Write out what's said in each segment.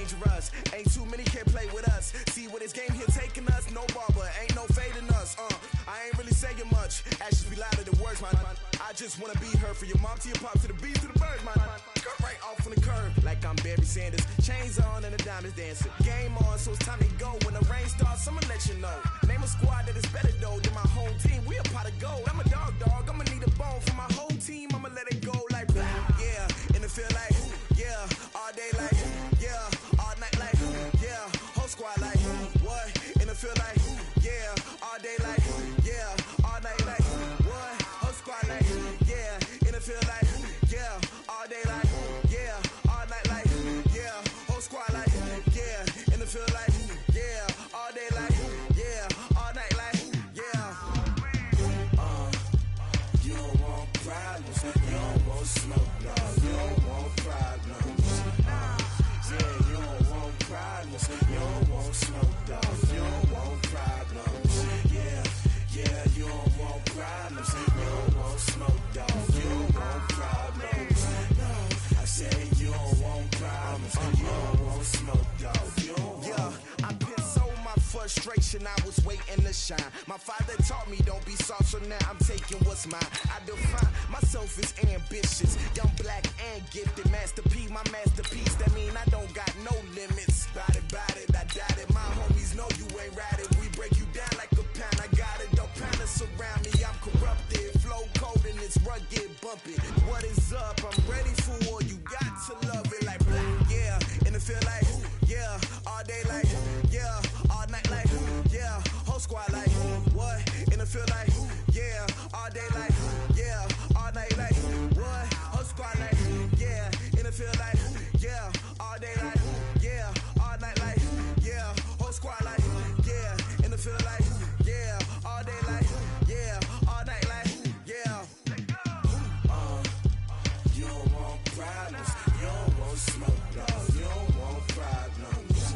dangerous. Ain't too many can play with us. See where this game here taking us. No barber, ain't no fading us. I ain't really saying much. Actions be louder than words, man. I just wanna be heard. For your mom to your pop to the beat to the birds, man. Cut right off on the curb like I'm Barry Sanders. Chains on and the diamonds dancing. Game on, so it's time to go. When the rain starts, I'ma let you know. Name a squad that is better though than my home team. We a pot of gold. I'm a dog. I'ma need a bone for my whole team. I'ma let it go like blah. Yeah, and it feel like yeah, all day like yeah, all night like yeah, whole squad like what? And it feel like yeah, all day like yeah, all night like what? Whole squad like yeah, and it feel like yeah, all day like yeah, all night like yeah, whole squad like yeah, and it feel like yeah, all day like yeah, all night like yeah. You don't want problems, you don't want smoke, dog. You don't want problems. Yeah, you don't want problems, you don't want smoke, dog. You don't want problems. Yeah, you don't want problems, you don't want smoke, dog. You don't want problems. No, I said you don't want problems, you don't want smoke, dog. You don't want. I been so my frustration, I was waiting to shine. My father taught me don't be soft, so now I'm taking what's mine. I define myself as ambitious, young, black, and gifted. Master P, my masterpiece. That mean I don't got no limits. Bout it, I doubt it. My homies know you ain't ride it. We break you down like a pound. I got it, don't pound us around me. I'm corrupted, flow cold and it's rugged, bumpy. What is up? I'm ready for war. You got to love it like blah. Yeah, and it feel like yeah, all day like yeah, all night like yeah, whole squad like what? And it feel like yeah, all day like yeah, all night like what? Whole squad like yeah, and it feel like yeah, all day like yeah, all night like yeah, whole squad like yeah, and it feel like yeah, all day like yeah, all night like yeah. You don't want problems, you don't want smoke, dog. You don't want problems.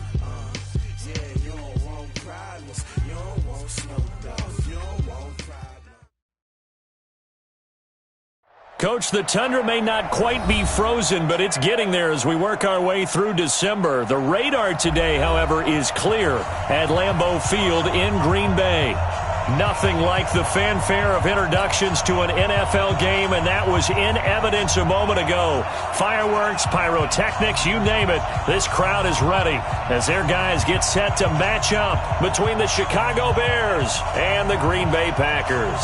Yeah, you don't want problems, you don't want smoke, dog. You don't want problems. Coach, the tundra may not quite be frozen, but it's getting there as we work our way through December. The radar today, however, is clear at Lambeau Field in Green Bay. Nothing like the fanfare of introductions to an NFL game, and that was in evidence a moment ago. Fireworks, pyrotechnics, you name it. This crowd is ready as their guys get set to match up between the Chicago Bears and the Green Bay Packers.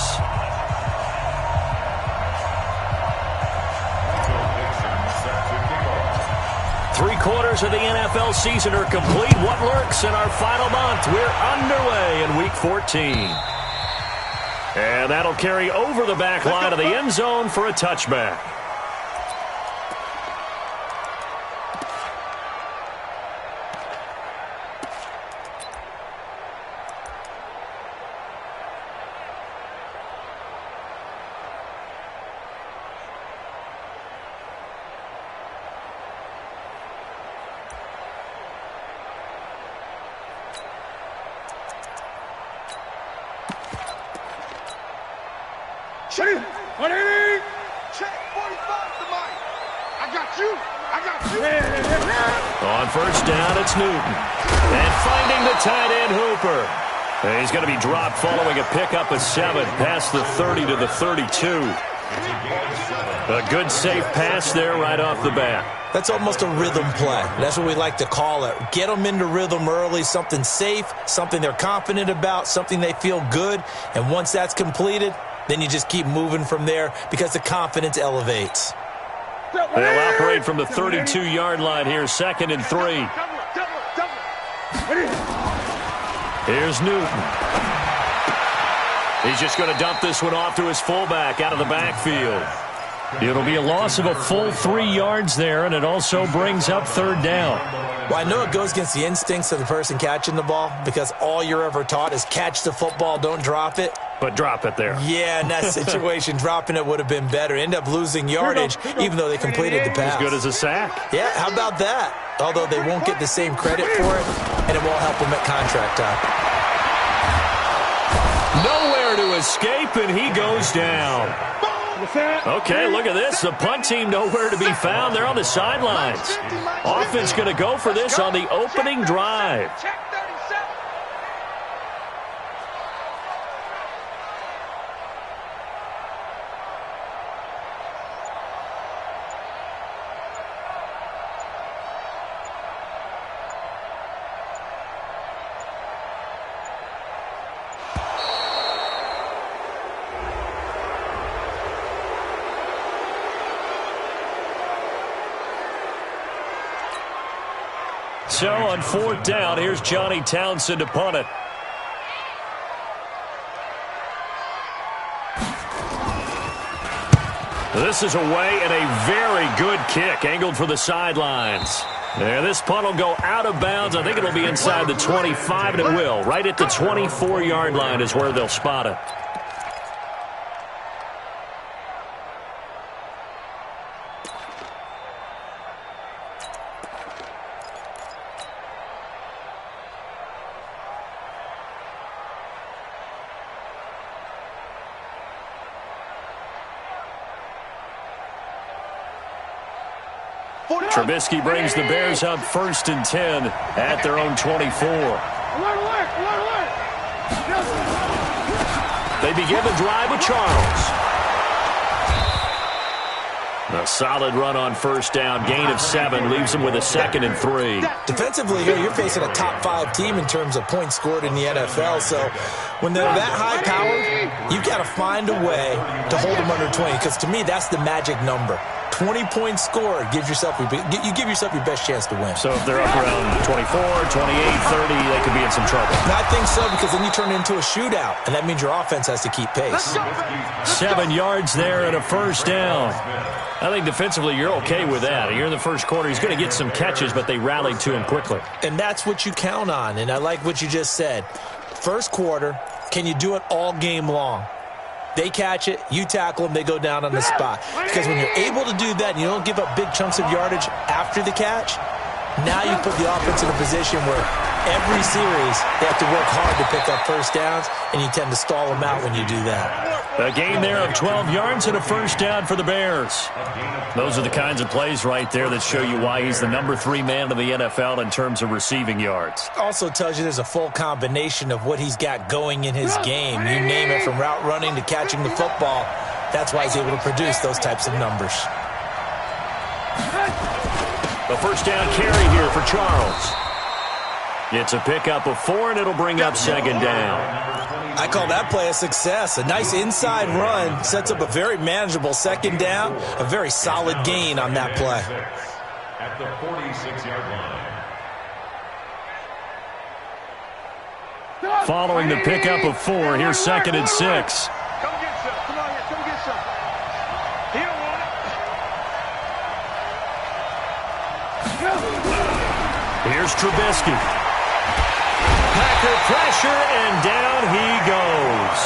Three-quarters of the NFL season are complete. What lurks in our final month? We're underway in Week 14. And that'll carry over the back line of the end zone for a touchback. Check 45 to Mike. I got you. On first down, it's Newton. And finding the tight end, Hooper. And he's going to be dropped following a pickup of 7 past the 30 to the 32. A good safe pass there right off the bat. That's almost a rhythm play. That's what we like to call it. Get them into rhythm early, something safe, something they're confident about, something they feel good. And once that's completed, then you just keep moving from there because the confidence elevates. They'll operate from the 32-yard line here, 2nd and 3. Here's Newton. He's just going to dump this one off to his fullback out of the backfield. It'll be a loss of a full 3 yards there, and it also brings up 3rd down. Well, I know it goes against the instincts of the person catching the ball because all you're ever taught is catch the football, don't drop it. But drop it there. Yeah, in that situation, dropping it would have been better. End up losing yardage, even though they completed the pass. As good as a sack. Yeah, how about that? Although they won't get the same credit for it, and it won't help them at contract time. Nowhere to escape, and he goes down. Okay, look at this. The punt team nowhere to be found. They're on the sidelines. Offense going to go for this on the opening drive. So on 4th down, here's Johnny Townsend to punt it. This is away and a very good kick, angled for the sidelines. And this punt will go out of bounds. I think it'll be inside the 25, and it will. Right at the 24-yard line is where they'll spot it. Trubisky brings the Bears up 1st and 10 at their own 24. They begin the drive with Charles. A solid run on 1st down. Gain of 7 leaves them with a 2nd and 3. Defensively here, you're facing a top 5 team in terms of points scored in the NFL. So when they're that high powered, you've got to find a way to hold them under 20. Because to me, that's the magic number. 20 points scored, you give yourself your best chance to win. So if they're up around 24, 28, 30, they could be in some trouble. And I think so, because then you turn it into a shootout, and that means your offense has to keep pace. 7 yards there and a 1st down. I think defensively you're okay with that. You're in the first quarter. He's going to get some catches, but they rallied to him quickly. And that's what you count on, and I like what you just said. First quarter, can you do it all game long? They catch it, you tackle them, they go down on the spot. Because when you're able to do that and you don't give up big chunks of yardage after the catch, now you put the offense in a position where every series they have to work hard to pick up 1st downs, and you tend to stall them out when you do that. A gain there of 12 yards and a 1st down for the Bears. Those are the kinds of plays right there that show you why he's the number 3 man in the NFL in terms of receiving yards. Also tells you there's a full combination of what he's got going in his game. You name it, from route running to catching the football. That's why he's able to produce those types of numbers. A 1st down carry here for Charles. It's a pickup of 4, and it'll bring up 2nd down. I call that play a success. A nice inside run sets up a very manageable 2nd down, a very solid gain on that play. At the 46-yard line. Following the pickup of 4, here's 2nd and 6. Come get some. Come on here. Come get some. He don't want it. Here's Trubisky. Packer pressure, and down he goes.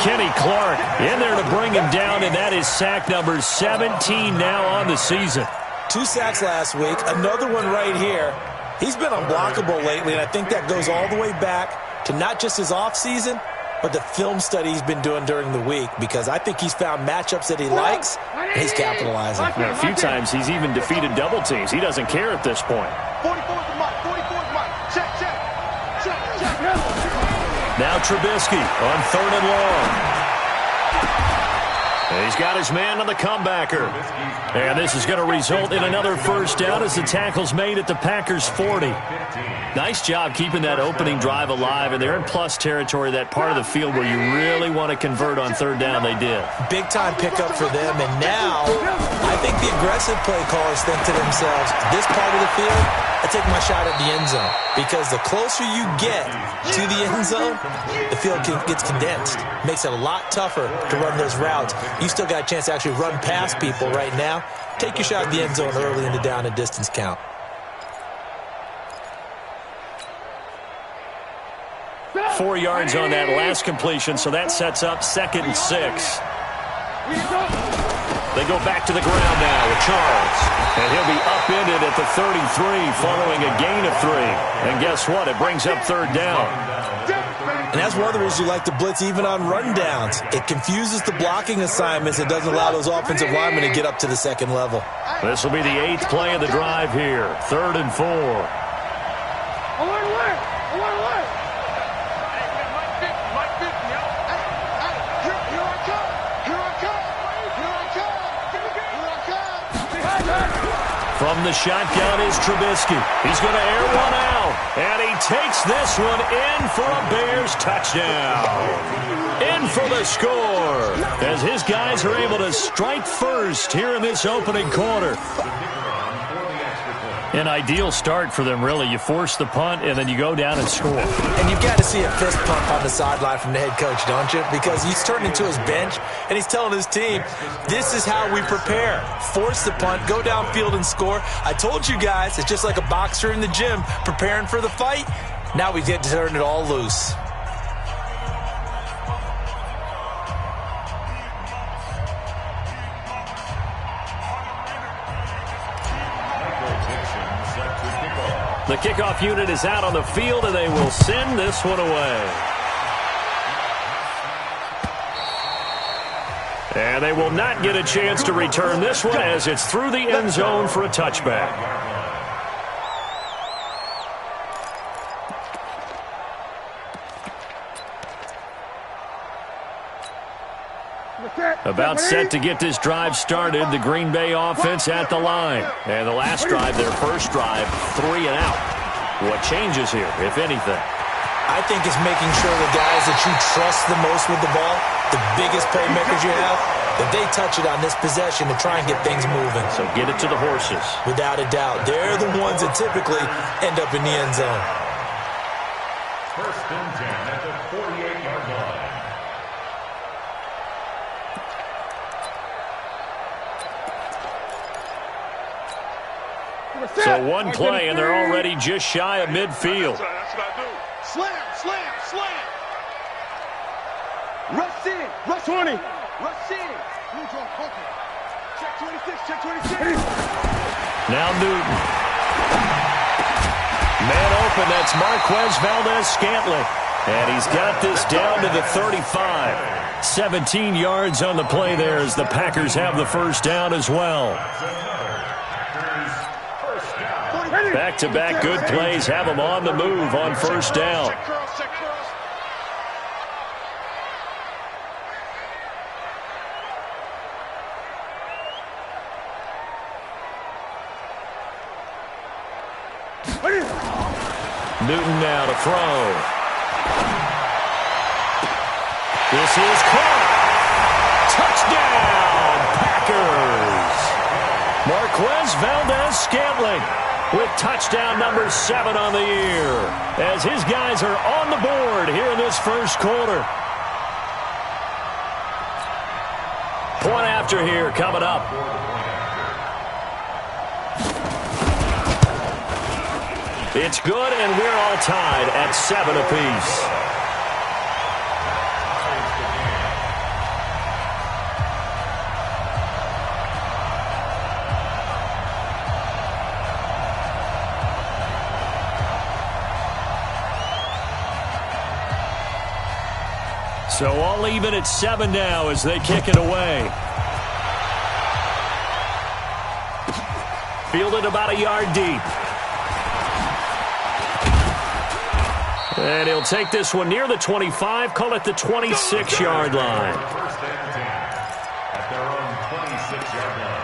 Kenny Clark in there to bring him down, and that is sack number 17 now on the season. 2 sacks last week, another one right here. He's been unblockable lately, and I think that goes all the way back to not just his offseason, but the film study he's been doing during the week, because I think he's found matchups that he likes, and he's capitalizing. Now, a few times he's even defeated double teams. He doesn't care at this point. 44's the mark. 44's the mark. Check. Now Trubisky on 3rd and long. And he's got his man on the comebacker. And this is going to result in another 1st down as the tackle's made at the Packers' 40. Nice job keeping that opening drive alive, and they're in plus territory, that part of the field where you really want to convert on 3rd down. They did. Big-time pickup for them, and now I think the aggressive play callers think to themselves, this part of the field, I take my shot at the end zone, because the closer you get to the end zone, the field gets condensed. Makes it a lot tougher to run those routes. You still got a chance to actually run past people right now. Take your shot at the end zone early in the down and distance count. Four yards on that last completion, so that sets up 2nd and 6. They go back to the ground now with Charles. And he'll be upended at the 33 following a gain of 3. And guess what? It brings up 3rd down. And that's one of the reasons you like to blitz even on rundowns. It confuses the blocking assignments. It doesn't allow those offensive linemen to get up to the second level. This will be the 8th play of the drive here. 3rd and 4. From the shotgun is Trubisky. He's going to air one out. And he takes this one in for a Bears touchdown. In for the score. As his guys are able to strike first here in this opening quarter. An ideal start for them, really. You force the punt, and then you go down and score. And you've got to see a fist pump on the sideline from the head coach, don't you? Because he's turned into his bench, and he's telling his team, this is how we prepare. Force the punt, go downfield and score. I told you guys, it's just like a boxer in the gym preparing for the fight. Now we get to turn it all loose. The kickoff unit is out on the field, and they will send this one away. And they will not get a chance to return this one as it's through the end zone for a touchback. About set to get this drive started, the Green Bay offense at the line. And the last drive, their first drive, 3 and out. What changes here, if anything? I think it's making sure the guys that you trust the most with the ball, the biggest playmakers you have, that they touch it on this possession to try and get things moving. So get it to the horses. Without a doubt. They're the ones that typically end up in the end zone. 1st and 10 at the 48-yard line. So one play, and they're already just shy of midfield. That's what I do. Slam, slam, slam. Rush in. Rush 20. Rush in. Check 26, check 26. Now Newton. Man open, that's Marquez Valdez-Scantling. And he's got this down to the 35. 17 yards on the play there as the Packers have the first down as well. Back-to-back good plays have them on the move on first down. Newton now to throw. This is caught. Touchdown, Packers. Marquez Valdez-Scantling with touchdown number 7 on the year, as his guys are on the board here in this first quarter. Point after here coming up. It's good, and we're all tied at 7 apiece. So all even at 7 now as they kick it away. Fielded about a yard deep. And he'll take this one near the 25, call it the 26-yard line. 1st and 10 at their own 26-yard line.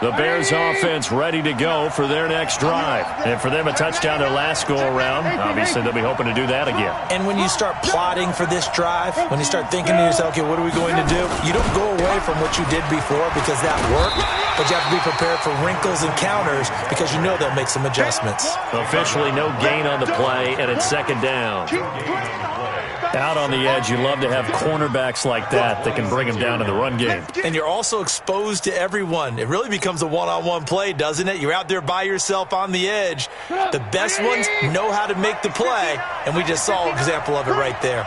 The Bears offense ready to go for their next drive. And for them, a touchdown their last go-around. Obviously, they'll be hoping to do that again. And when you start plotting for this drive, when you start thinking to yourself, okay, what are we going to do? You don't go away from what you did before because that worked, but you have to be prepared for wrinkles and counters because you know they'll make some adjustments. Officially no gain on the play, and it's 2nd down. Keep playing. Out on the edge, you love to have cornerbacks like that can bring them down in the run game. And you're also exposed to everyone. It really becomes a one-on-one play, doesn't it? You're out there by yourself on the edge. The best ones know how to make the play, and we just saw an example of it right there.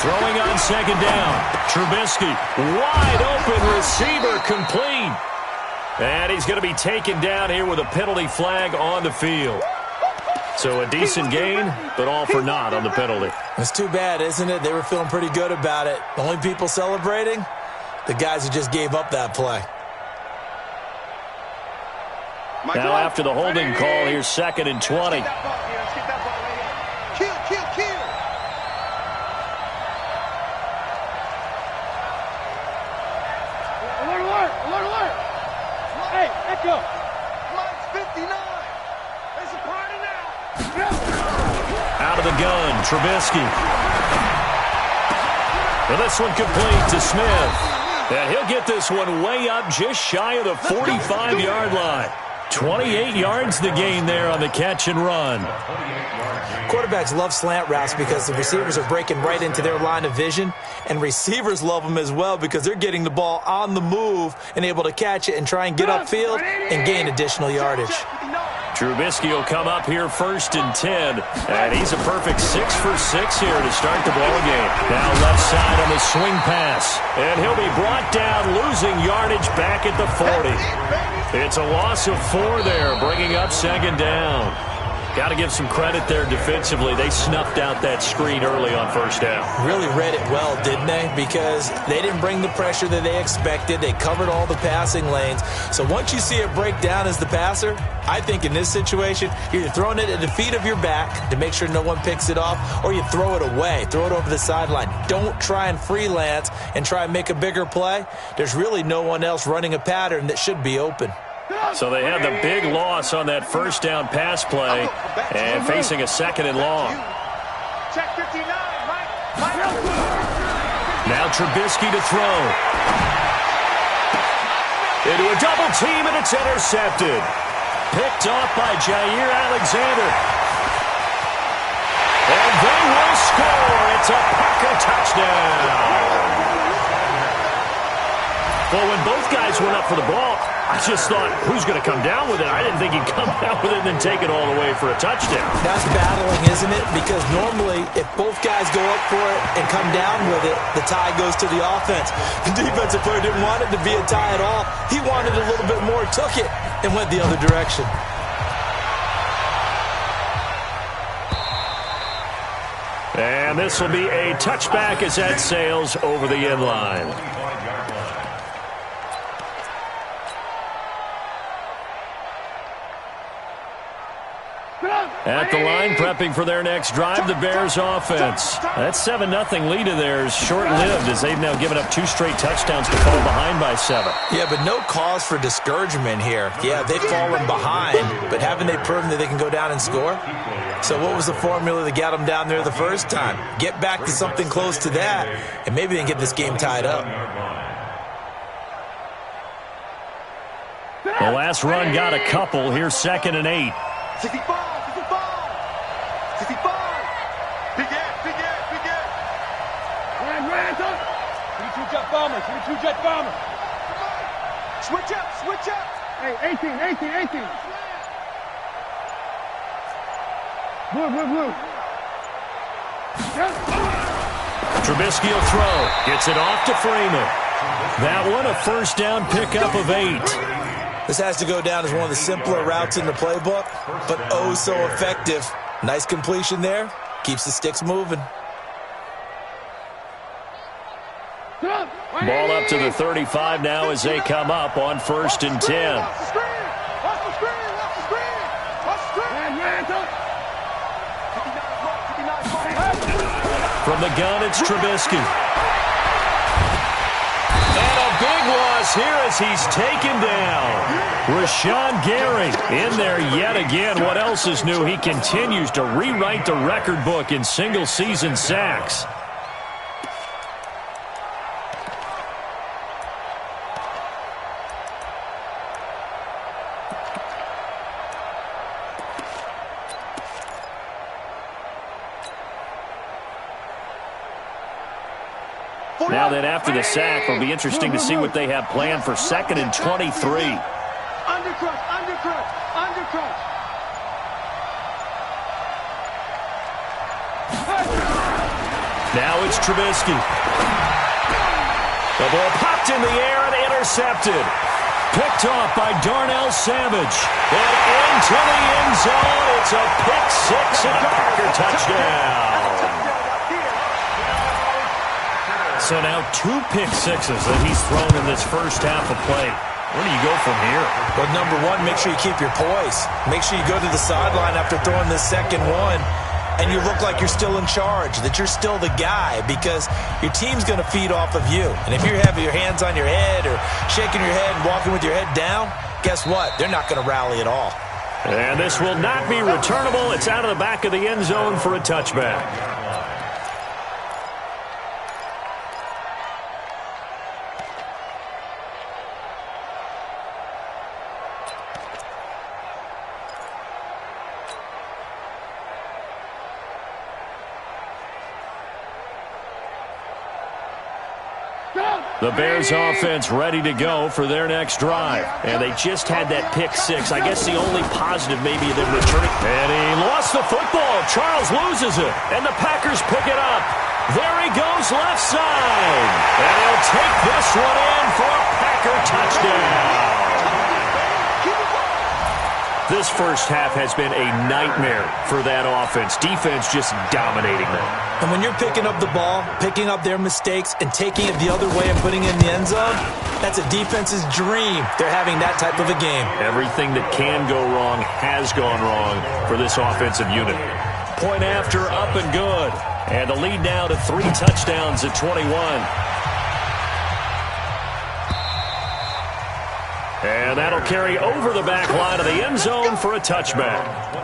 Throwing on second down. Trubisky, wide open receiver, complete. And he's going to be taken down here with a penalty flag on the field. So a decent gain, but all for naught on the penalty. It's too bad, isn't it? They were feeling pretty good about it. The only people celebrating, the guys who just gave up that play. Now after the holding call, here's 2nd and 20. Alert! Hey, Echo! Mine's 59! There's a party now! Out of the gun, Trubisky. Well, this one complete to Smith. And he'll get this one way up just shy of the 45-yard line. 28 yards the gain there on the catch and run. Quarterbacks love slant routes because the receivers are breaking right into their line of vision, and receivers love them as well because they're getting the ball on the move and able to catch it and try and get upfield and gain additional yardage. Trubisky will come up here 1st and 10, and he's a perfect 6 for 6 here to start the ball game. Now left side on the swing pass, and he'll be brought down, losing yardage back at the 40. It's a loss of 4 there, bringing up 2nd down. Got to give some credit there defensively. They snuffed out that screen early on 1st down. Really read it well, didn't they? Because they didn't bring the pressure that they expected. They covered all the passing lanes. So once you see it break down as the passer, I think in this situation, you're either throwing it at the feet of your back to make sure no one picks it off, or you throw it away, throw it over the sideline. Don't try and freelance and try and make a bigger play. There's really no one else running a pattern that should be open. So they had the big loss on that 1st down pass play and facing a 2nd and long. Check 59, Mike. Now Trubisky to throw. Into a double team, and it's intercepted. Picked off by Jair Alexander. And they will score. It's a Packer touchdown. Well, when both guys went up for the ball, I just thought, who's going to come down with it? I didn't think he'd come down with it and then take it all the way for a touchdown. That's battling, isn't it? Because normally, if both guys go up for it and come down with it, the tie goes to the offense. The defensive player didn't want it to be a tie at all. He wanted a little bit more, took it, and went the other direction. And this will be a touchback as that sails over the end line. At the line, prepping for their next drive, the Bears offense. That 7-0 lead of theirs short-lived as they've now given up 2 straight touchdowns to fall behind by 7. Yeah, but no cause for discouragement here. Yeah, they've fallen behind, but haven't they proven that they can go down and score? So what was the formula that got them down there the first time? Get back to something close to that, and maybe they can get this game tied up. The last run got a couple. Here's 2nd and 8. 65. Big Ed. Ryan, 22-jet bomber. Switch up. Hey, 18. Blue. Trubisky will throw. Gets it off to Freeman. That one, a 1st down pickup of 8. This has to go down as one of the simpler routes in the playbook, but oh so effective. Nice completion there. Keeps the sticks moving. Ball up to the 35 now as they come up on 1st and 10. Watch the screen. From the gun, it's Trubisky. And a big loss here as he's taken down. Rashawn Gary in there yet again. What else is new? He continues to rewrite the record book in single-season sacks. Now then, after the sack, it'll be interesting to see what they have planned for 2nd and 23. Undercrush, undercrush, undercrush. Now it's Trubisky. The ball popped in the air and intercepted. Picked off by Darnell Savage. And into the end zone. It's a pick six and a Packer touchdown. So now 2 pick sixes that he's thrown in this first half of play. Where do you go from here? Well, number one, make sure you keep your poise. Make sure you go to the sideline after throwing this second one, and you look like you're still in charge, that you're still the guy, because your team's going to feed off of you. And if you're having your hands on your head or shaking your head and walking with your head down, guess what? They're not going to rally at all. And this will not be returnable. It's out of the back of the end zone for a touchback. The Bears offense ready to go for their next drive. And they just had that pick six. I guess the only positive maybe of them returning. And he lost the football. Charles loses it. And the Packers pick it up. There he goes left side. And he'll take this one in for a Packer touchdown. This first half has been a nightmare for that offense. Defense just dominating them. And when you're picking up the ball, picking up their mistakes, and taking it the other way and putting it in the end zone, that's a defense's dream. They're having that type of a game. Everything that can go wrong has gone wrong for this offensive unit. Point after, up and good. And the lead now to 3 touchdowns at 21. And that'll carry over the back line of the end zone for a touchback.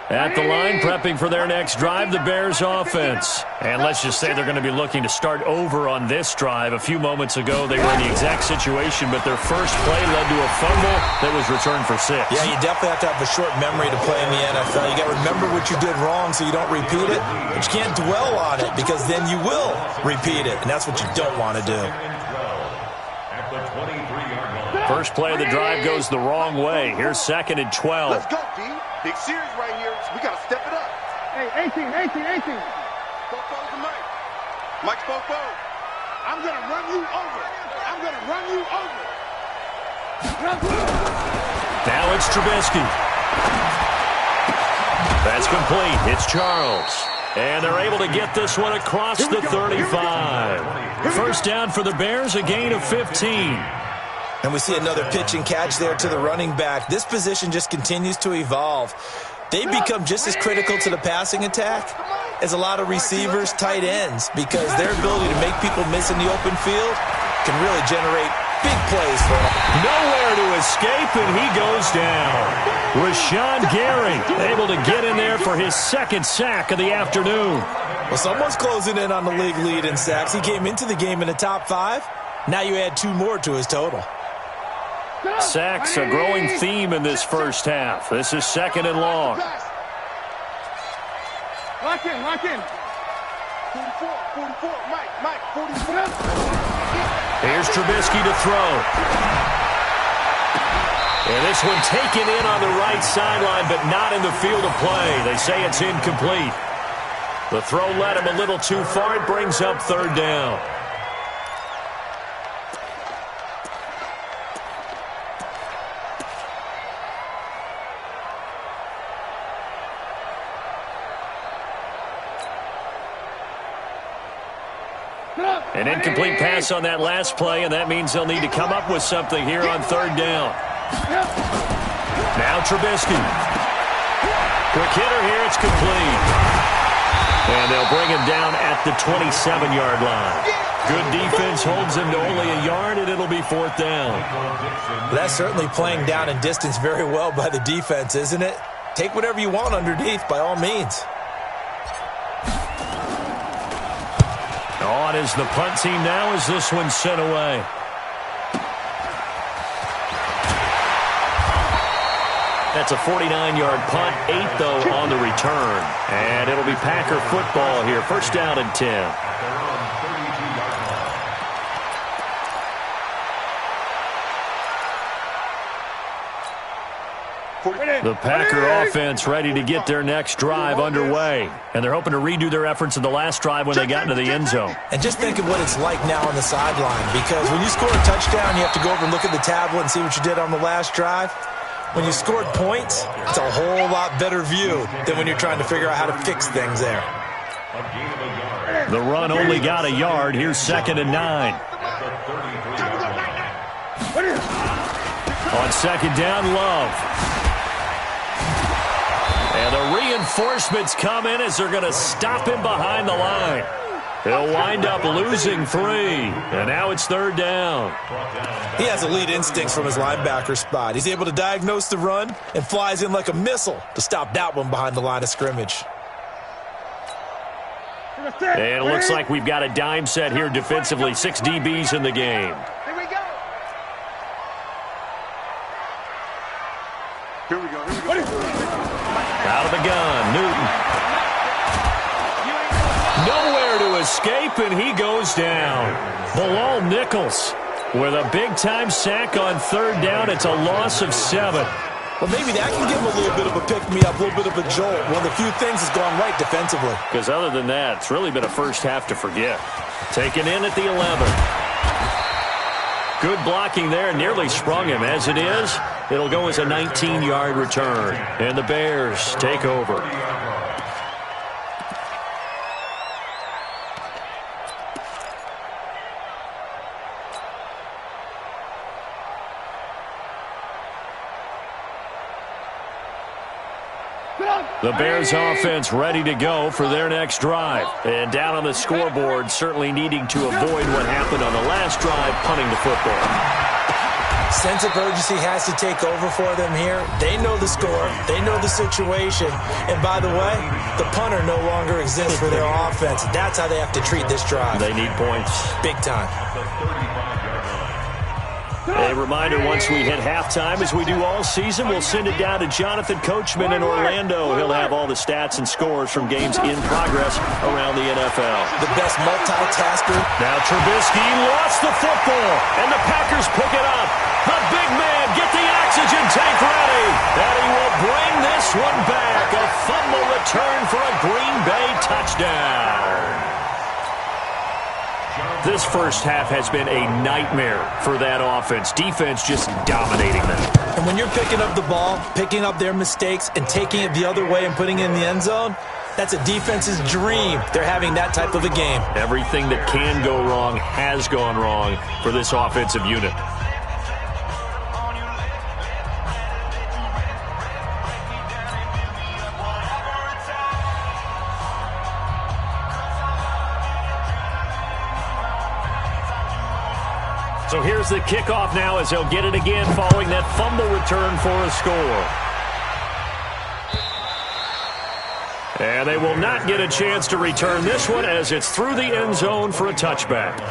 At the line, prepping for their next drive, the Bears offense. And let's just say they're going to be looking to start over on this drive. A few moments ago, they were in the exact situation, but their first play led to a fumble that was returned for 6. Yeah, you definitely have to have a short memory to play in the NFL. You got to remember what you did wrong so you don't repeat it, but you can't dwell on it because then you will repeat it, and that's what you don't want to do. First play of the drive goes the wrong way. Here's 2nd and 12. Let's go, D. Big series right here. We got to step it up. Hey, 18. Bofo's the Mike. Mike's Bofo. I'm going to run you over. Now it's Trubisky. That's complete. It's Charles. And they're able to get this one across the 35. First down for the Bears, a gain of 15. And we see another pitch and catch there to the running back. This position just continues to evolve. They become just as critical to the passing attack as a lot of receivers, tight ends, because their ability to make people miss in the open field can really generate big plays for them. Nowhere to escape, and he goes down. Rashawn Gary able to get in there for his 2nd sack of the afternoon. Well, someone's closing in on the league lead in sacks. He came into the game in the top 5. Now you add 2 more to his total. Sacks, a growing theme in this first half. This is 2nd and long. Lock in. 44, Mike, 44. Here's Trubisky to throw. And this one taken in on the right sideline, but not in the field of play. They say it's incomplete. The throw led him a little too far. It brings up 3rd down. An incomplete pass on that last play, and that means they'll need to come up with something here on 3rd down. Now Trubisky. Quick hitter here, it's complete. And they'll bring him down at the 27-yard line. Good defense holds him to only a yard, and it'll be 4th down. That's certainly playing down in distance very well by the defense, isn't it? Take whatever you want underneath, by all means. On is the punt team now as this one's sent away. That's a 49-yard punt, 8 though on the return. And it'll be Packer football here, first down and 10. The Packer offense ready to get their next drive underway. And they're hoping to redo their efforts in the last drive when they got into the end zone. And just think of what it's like now on the sideline, because when you score a touchdown, you have to go over and look at the tablet and see what you did on the last drive. When you scored points, it's a whole lot better view than when you're trying to figure out how to fix things there. The run only got a yard. Here's 2nd and 9. On 2nd down, Love. And the reinforcements come in as they're going to stop him behind the line. He'll wind up losing 3. And now it's 3rd down. He has elite instincts from his linebacker spot. He's able to diagnose the run and flies in like a missile to stop that one behind the line of scrimmage. And it looks like we've got a dime set here defensively. 6 DBs in the game. Here we go. Here we go. Out of the gun, Newton. Nowhere to escape, and he goes down. Bilal Nichols with a big-time sack on 3rd down. It's a loss of 7. Well, maybe that can give him a little bit of a pick-me-up, a little bit of a jolt. One of the few things has gone right defensively. Because other than that, it's really been a first half to forget. Taken in at the 11. Good blocking there, nearly sprung him. As it is, it'll go as a 19-yard return. And the Bears take over. The Bears offense ready to go for their next drive. And down on the scoreboard, certainly needing to avoid what happened on the last drive, punting the football. Sense of urgency has to take over for them here. They know the score. They know the situation. And by the way, the punter no longer exists for their offense. That's how they have to treat this drive. They need points. Big time. A reminder, once we hit halftime, as we do all season, we'll send it down to Jonathan Coachman in Orlando. He'll have all the stats and scores from games in progress around the NFL. The best multitasker. Now Trubisky lost the football, and the Packers pick it up. The big man, get the oxygen tank ready. And he will bring this one back. A fumble return for a Green Bay touchdown. This first half has been a nightmare for that offense. Defense just dominating them. And when you're picking up the ball, picking up their mistakes, and taking it the other way and putting it in the end zone, that's a defense's dream. They're having that type of a game. Everything that can go wrong has gone wrong for this offensive unit. So here's the kickoff now as they'll get it again following that fumble return for a score. And they will not get a chance to return this one as it's through the end zone for a touchback.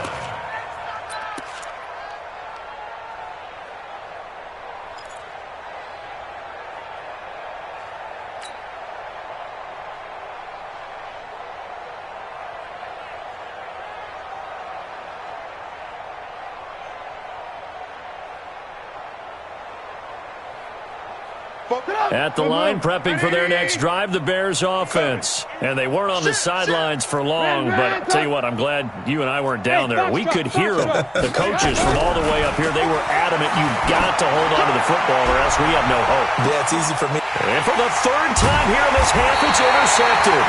At the line, prepping for their next drive, the Bears offense. And they weren't on the sidelines for long, but I'll tell you what, I'm glad you and I weren't down there. We could hear them, the coaches from all the way up here. They were adamant, you've got to hold on to the football or else we have no hope. Yeah, it's easy for me. And for the 3rd time here in this half, it's intercepted.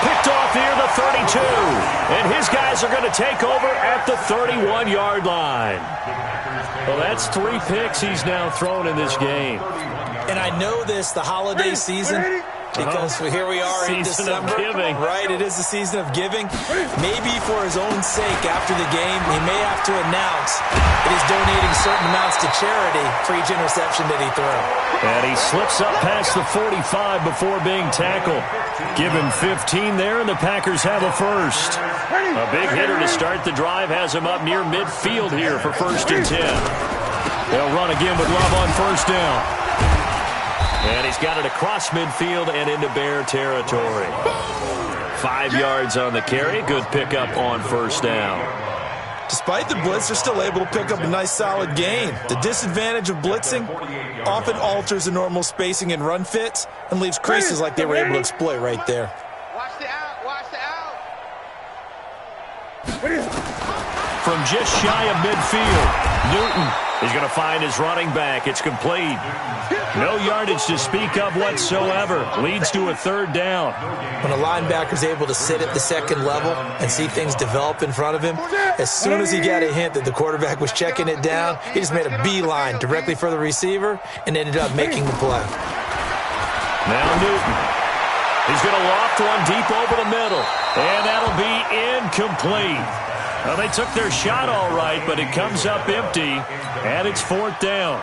Picked off near the 32. And his guys are going to take over at the 31-yard line. Well, that's 3 picks he's now thrown in this game. And I know this, the holiday season, Because here we are in December. Season of giving. Right, it is the season of giving. Maybe for his own sake after the game, he may have to announce that he's donating certain amounts to charity for each interception that he threw. And he slips up past the 45 before being tackled. Give him 15 there, and the Packers have a first. A big hitter to start the drive has him up near midfield here for 1st and 10. They'll run again with Love on 1st down. And he's got it across midfield and into Bear territory. 5 yards on the carry. Good pickup on 1st down. Despite the blitz, they're still able to pick up a nice solid gain. The disadvantage of blitzing often alters the normal spacing and run fits and leaves creases like they were able to exploit right there. Watch the out. Watch the out. From just shy of midfield, Newton is going to find his running back. It's complete. No yardage to speak of whatsoever. Leads to a 3rd down. When a linebacker's able to sit at the 2nd level and see things develop in front of him, as soon as he got a hint that the quarterback was checking it down, he just made a beeline directly for the receiver and ended up making the play. Now Newton. He's going to loft one deep over the middle. And that'll be incomplete. Well, they took their shot all right, but it comes up empty, and it's 4th down.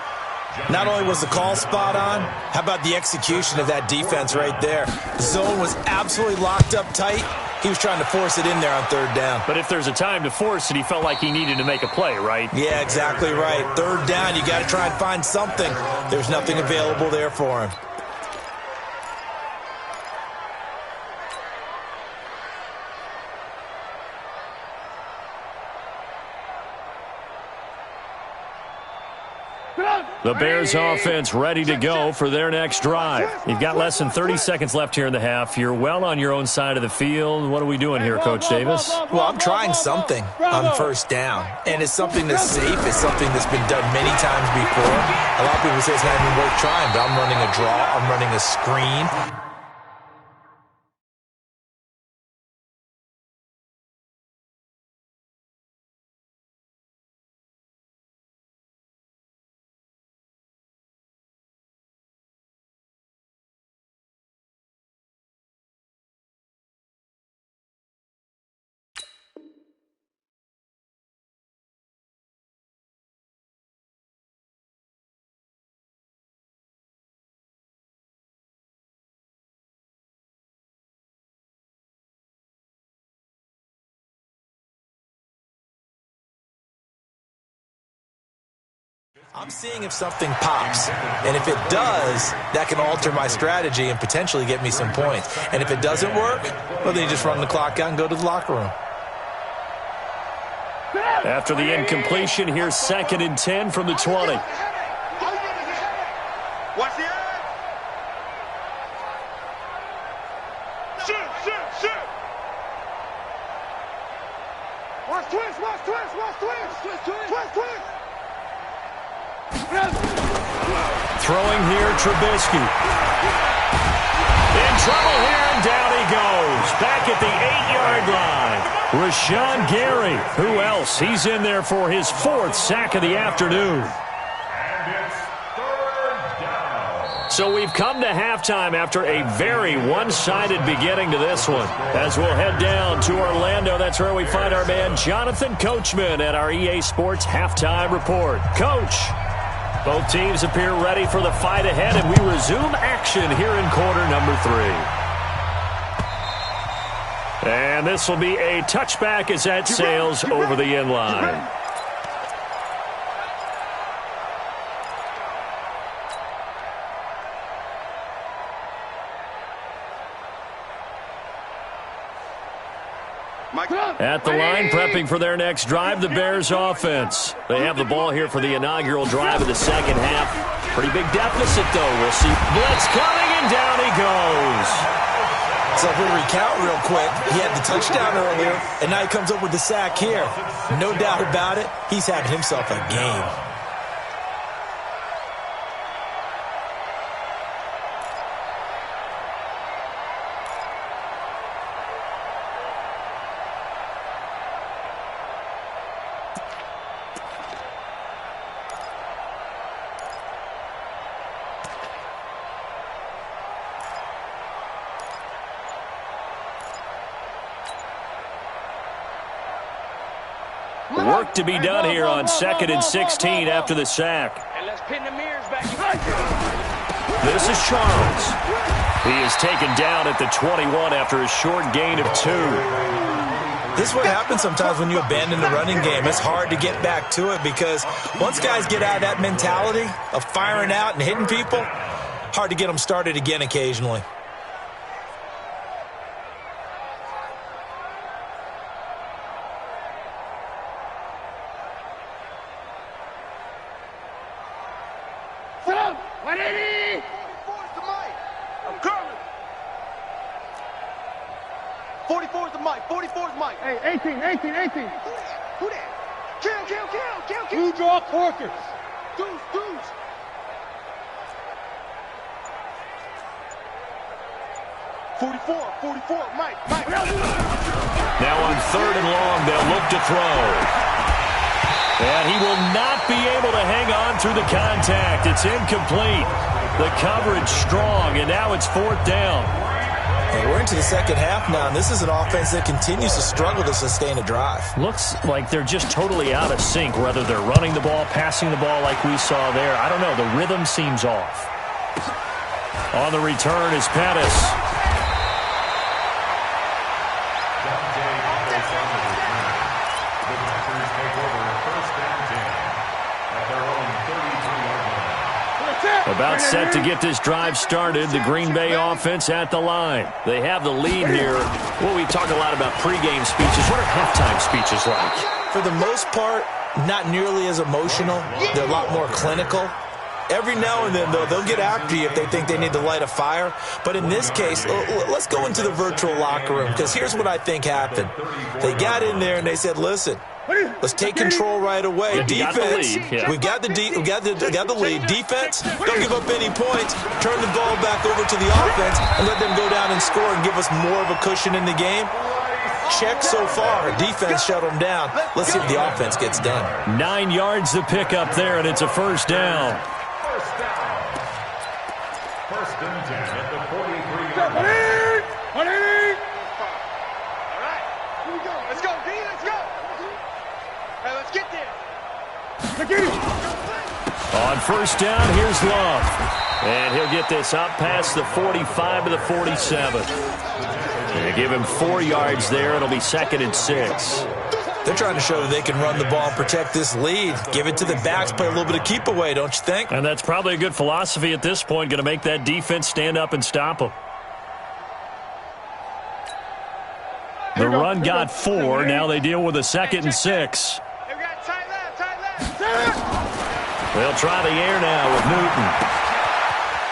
Not only was the call spot on, how about the execution of that defense right there? The zone was absolutely locked up tight. He was trying to force it in there on 3rd down. But if there's a time to force it, he felt like he needed to make a play, right? Yeah, exactly right. 3rd down, you got to try and find something. There's nothing available there for him. The Bears offense ready to go for their next drive. You've got less than 30 seconds left here in the half. You're well on your own side of the field. What are we doing here, Coach Davis? Well, I'm trying something on 1st down. And it's something that's safe. It's something that's been done many times before. A lot of people say it's not even worth trying, but I'm running a draw. I'm running a screen. I'm seeing if something pops, and if it does, that can alter my strategy and potentially get me some points. And if it doesn't work, well, then you just run the clock out and go to the locker room. After the incompletion, here's 2nd and 10 from the 20. Watch the out. Shoot. Watch twist. Throwing here, Trubisky. In trouble here, and down he goes. Back at the 8-yard line. Rashawn Gary. Who else? He's in there for his 4th sack of the afternoon. And it's 3rd down. So we've come to halftime after a very one-sided beginning to this one. As we'll head down to Orlando, that's where we find our man Jonathan Coachman at our EA Sports Halftime Report. Coach, both teams appear ready for the fight ahead, and we resume action here in quarter number 3. And this will be a touchback as that sails over the end line. At the line, prepping for their next drive, the Bears offense. They have the ball here for the inaugural drive of the second half. Pretty big deficit, though. We'll see. Blitz coming, and down he goes. So if we recount real quick, he had the touchdown earlier, and now he comes up with the sack here. No doubt about it, he's having himself a game. work to be done here on 2nd and 16 after the sack. And let's pin the mirrors back. This is Charles. He is taken down at the 21 after a short gain of 2. This is what happens sometimes when you abandon the running game. It's hard to get back to it because once guys get out of that mentality of firing out and hitting people, hard to get them started again occasionally. Hey, 18. Who that? Kill. Two draw corkers. Dudes. Forty-four, Mike. Now on 3rd and long, they'll look to throw. And he will not be able to hang on through the contact. It's incomplete. The coverage strong, and now it's 4th down. And we're into the second half now, and this is an offense that continues to struggle to sustain a drive. Looks like they're just totally out of sync, whether they're running the ball, passing the ball like we saw there. I don't know. The rhythm seems off. On the return is Pettis. About set to get this drive started. The Green Bay offense at the line. They have the lead here. Well, we talk a lot about pregame speeches. What are halftime speeches like? For the most part, not nearly as emotional. They're a lot more clinical. Every now and then, though, they'll get after you if they think they need to light a fire. But in this case, let's go into the virtual locker room, because here's what I think happened. They got in there and they said, listen, let's take control right away. Yeah, Defense, we got the lead. Defense, don't give up any points. Turn the ball back over to the offense and let them go down and score and give us more of a cushion in the game. Check so far. Defense shut them down. Let's see if the offense gets done. 9 yards to pick up there, and it's a 1st down. First and 10 at the 43-yard line. All right, here we go. Let's go, D. Let's go. Hey, let's get there. On 1st down, here's Love. And he'll get this up past the 45 to the 47. They give him 4 yards there. It'll be 2nd and 6. They're trying to show that they can run the ball and protect this lead. Give it to the backs, play a little bit of keep away, don't you think? And that's probably a good philosophy at this point, going to make that defense stand up and stop them. The run got 4. Now they deal with a 2nd and 6. They'll try the air now with Newton.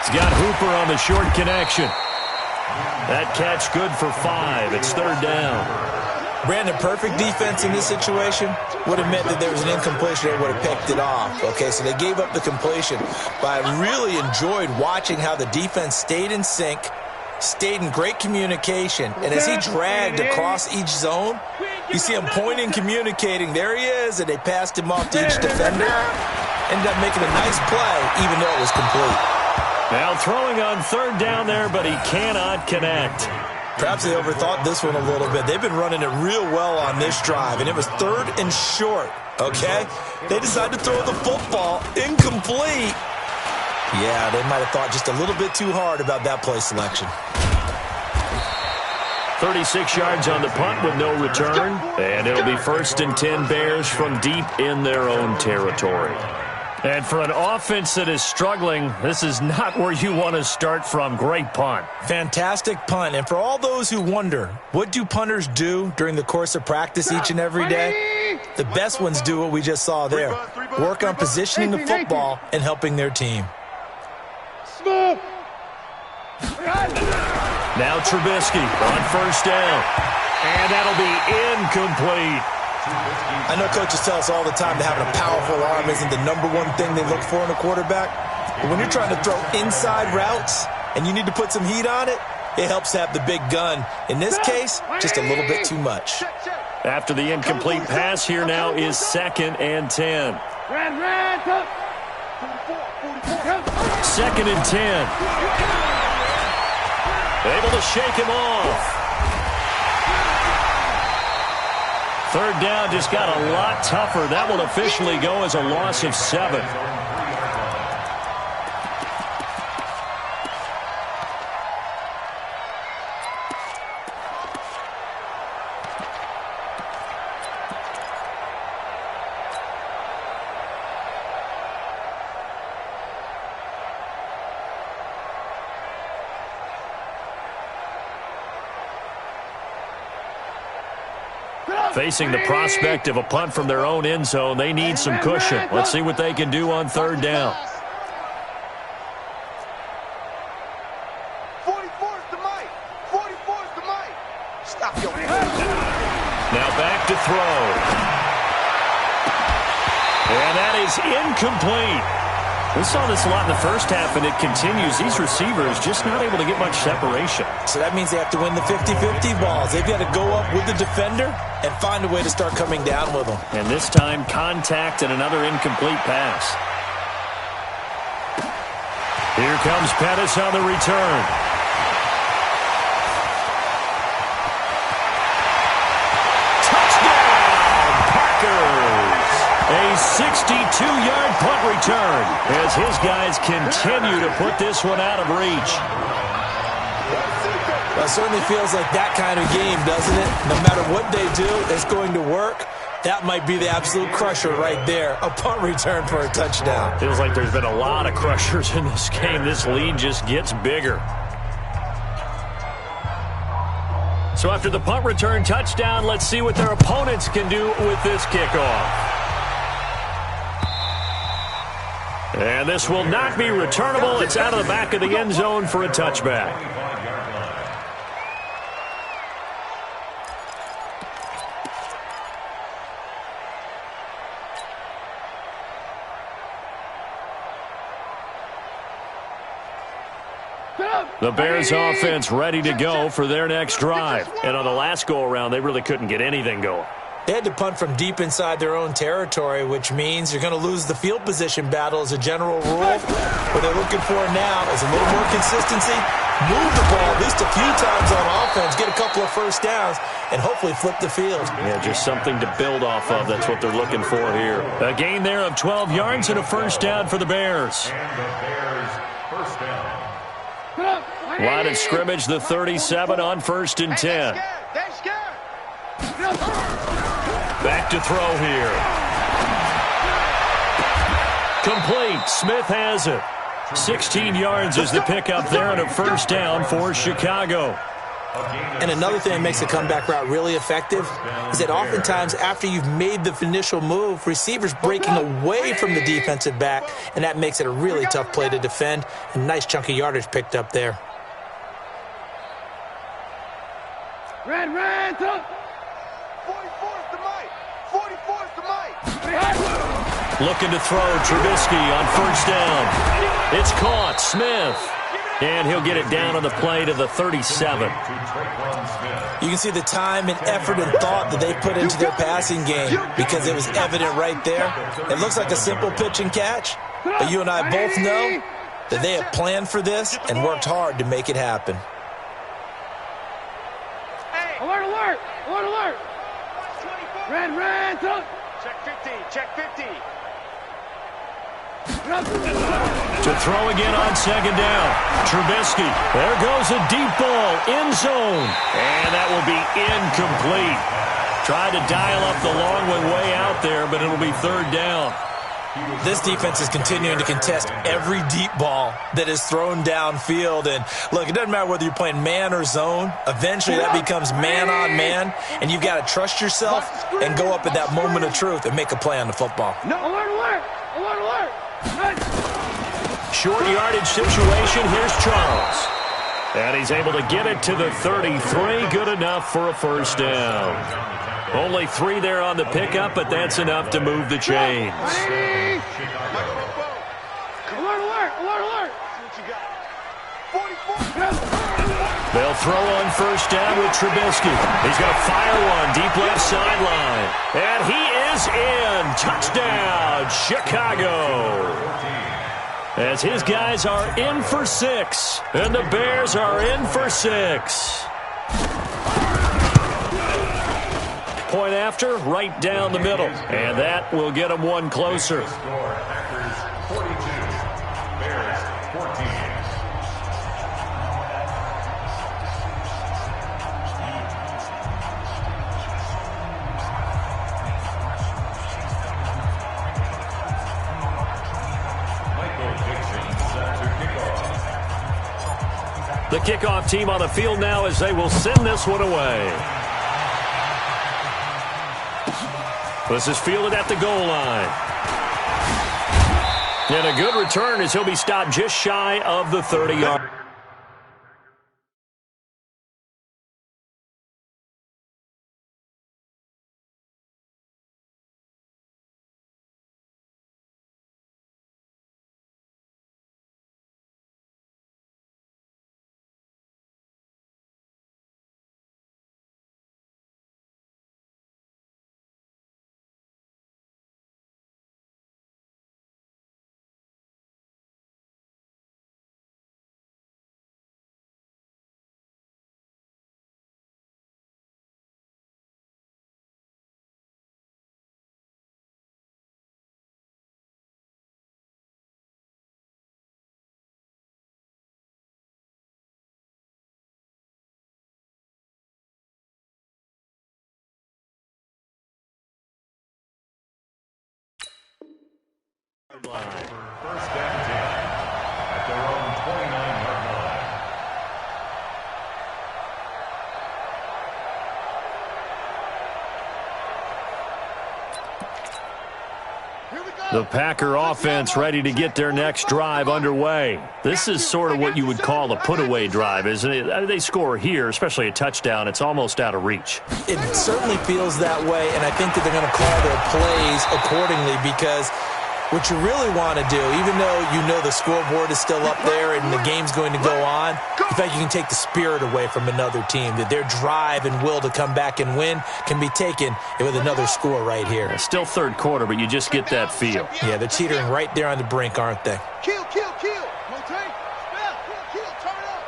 He's got Hooper on the short connection. That catch good for 5. It's 3rd down. Brandon, perfect defense in this situation would have meant that there was an incompletion. They would have picked it off. Okay, so they gave up the completion. But I really enjoyed watching how the defense stayed in sync, stayed in great communication, and as he dragged across each zone, you see him pointing, communicating. There he is, and they passed him off to each defender. Ended up making a nice play, even though it was complete. Now throwing on 3rd down there, but he cannot connect. Perhaps they overthought this one a little bit. They've been running it real well on this drive, and it was 3rd and short, okay? They decided to throw the football incomplete. Yeah, they might have thought just a little bit too hard about that play selection. 36 yards on the punt with no return, and it'll be 1st and 10 Bears from deep in their own territory. And for an offense that is struggling, this is not where you want to start from. Great punt. Fantastic punt. And for all those who wonder, what do punters do during the course of practice each and every day? The best ones do what we just saw there. Work on positioning the football and helping their team. Now Trubisky on 1st down. And that'll be incomplete. I know coaches tell us all the time that having a powerful arm isn't the #1 thing they look for in a quarterback. But when you're trying to throw inside routes and you need to put some heat on it, it helps to have the big gun. In this case, just a little bit too much. After the incomplete pass, here now is 2nd and 10. 2nd and 10. Able to shake him off. Third down just got a lot tougher. That will officially go as a loss of 7. Facing the prospect of a punt from their own end zone, they need some cushion. Let's see what they can do on third down. 44's the mic. 44's the mic. Stop your hand. Now back to throw. And that is incomplete. We saw this a lot in the first half, and it continues. These receivers just not able to get much separation. So that means they have to win the 50-50 balls. They've got to go up with the defender and find a way to start coming down with them. And this time, contact and another incomplete pass. Here comes Pettis on the return. Touchdown, Packers! A 62-yard punt return as his guys continue to put this one out of reach. Well, it certainly feels like that kind of game, doesn't it? No matter what they do, it's going to work. That might be the absolute crusher right there. A punt return for a touchdown. Feels like there's been a lot of crushers in this game. This lead just gets bigger. So after the punt return touchdown, let's see what their opponents can do with this kickoff. And this will not be returnable. It's out of the back of the end zone for a touchback. The Bears offense ready to go for their next drive. And on the last go-around, they really couldn't get anything going. They had to punt from deep inside their own territory, which means you're going to lose the field position battle as a general rule. What they're looking for now is a little more consistency, move the ball at least a few times on offense, get a couple of first downs, and hopefully flip the field. Yeah, just something to build off of. That's what they're looking for here. A gain there of 12 yards and a first down for the Bears. And the Bears first down. Line of scrimmage, the 37 on 1st and 10. They're scared. Back to throw here. Complete. Smith has it. 16 yards is the pickup there and a first down for Chicago. And another thing that makes the comeback route really effective is that oftentimes after you've made the initial move, receivers breaking away from the defensive back, and that makes it a really tough play to defend. A nice chunk of yardage picked up there. Red, 44's the mic. 44's the mic. Looking to throw. Trubisky on first down. It's caught. Smith. And he'll get it down on the play to the 37. You can see the time and effort and thought that they put into their passing game because it was evident right there. It looks like a simple pitch and catch, but you and I both know that they have planned for this and worked hard to make it happen. Alert, alert! Alert, alert! Red, check 50, check 50. To throw again on second down. Trubisky. There goes a deep ball. End zone. And that will be incomplete. Tried to dial up the long one way out there, but it'll be third down. This defense is continuing to contest every deep ball that is thrown downfield. And look, it doesn't matter whether you're playing man or zone. Eventually that becomes man on man, and you've got to trust yourself and go up at that moment of truth and make a play on the football. No, alert, alert! Alert, alert! Short yardage situation. Here's Charles. And he's able to get it to the 33. Good enough for a first down. Only 3 there on the pickup, but that's enough to move the chains. Alert, alert! Alert, alert! See what you got. 44. They'll throw on first down with Trubisky. He's going to fire one deep left sideline. And he is in. Touchdown, Chicago. As his guys are in for 6. And the Bears are in for 6. point after, right down the middle. And that will get them one closer. Score, Packers 42, Bears 14. The kickoff team on the field now as they will send this one away. This is fielded at the goal line. And a good return as he'll be stopped just shy of the 30-yard. First down 10 at their own 29-yard line. The Packer offense ready to get their next drive underway. This is sort of what you would call a put-away drive, isn't it? They score here, especially a touchdown. It's almost out of reach. It certainly feels that way, and I think that they're going to call their plays accordingly because what you really want to do, even though you know the scoreboard is still up there and the game's going to go on, in fact, you can take the spirit away from another team, that their drive and will to come back and win can be taken with another score right here. It's still third quarter, but you just get that feel. Yeah, they're teetering right there on the brink, aren't they? Kill, kill, kill. Rotate. Spell. Kill, kill. Turn it up.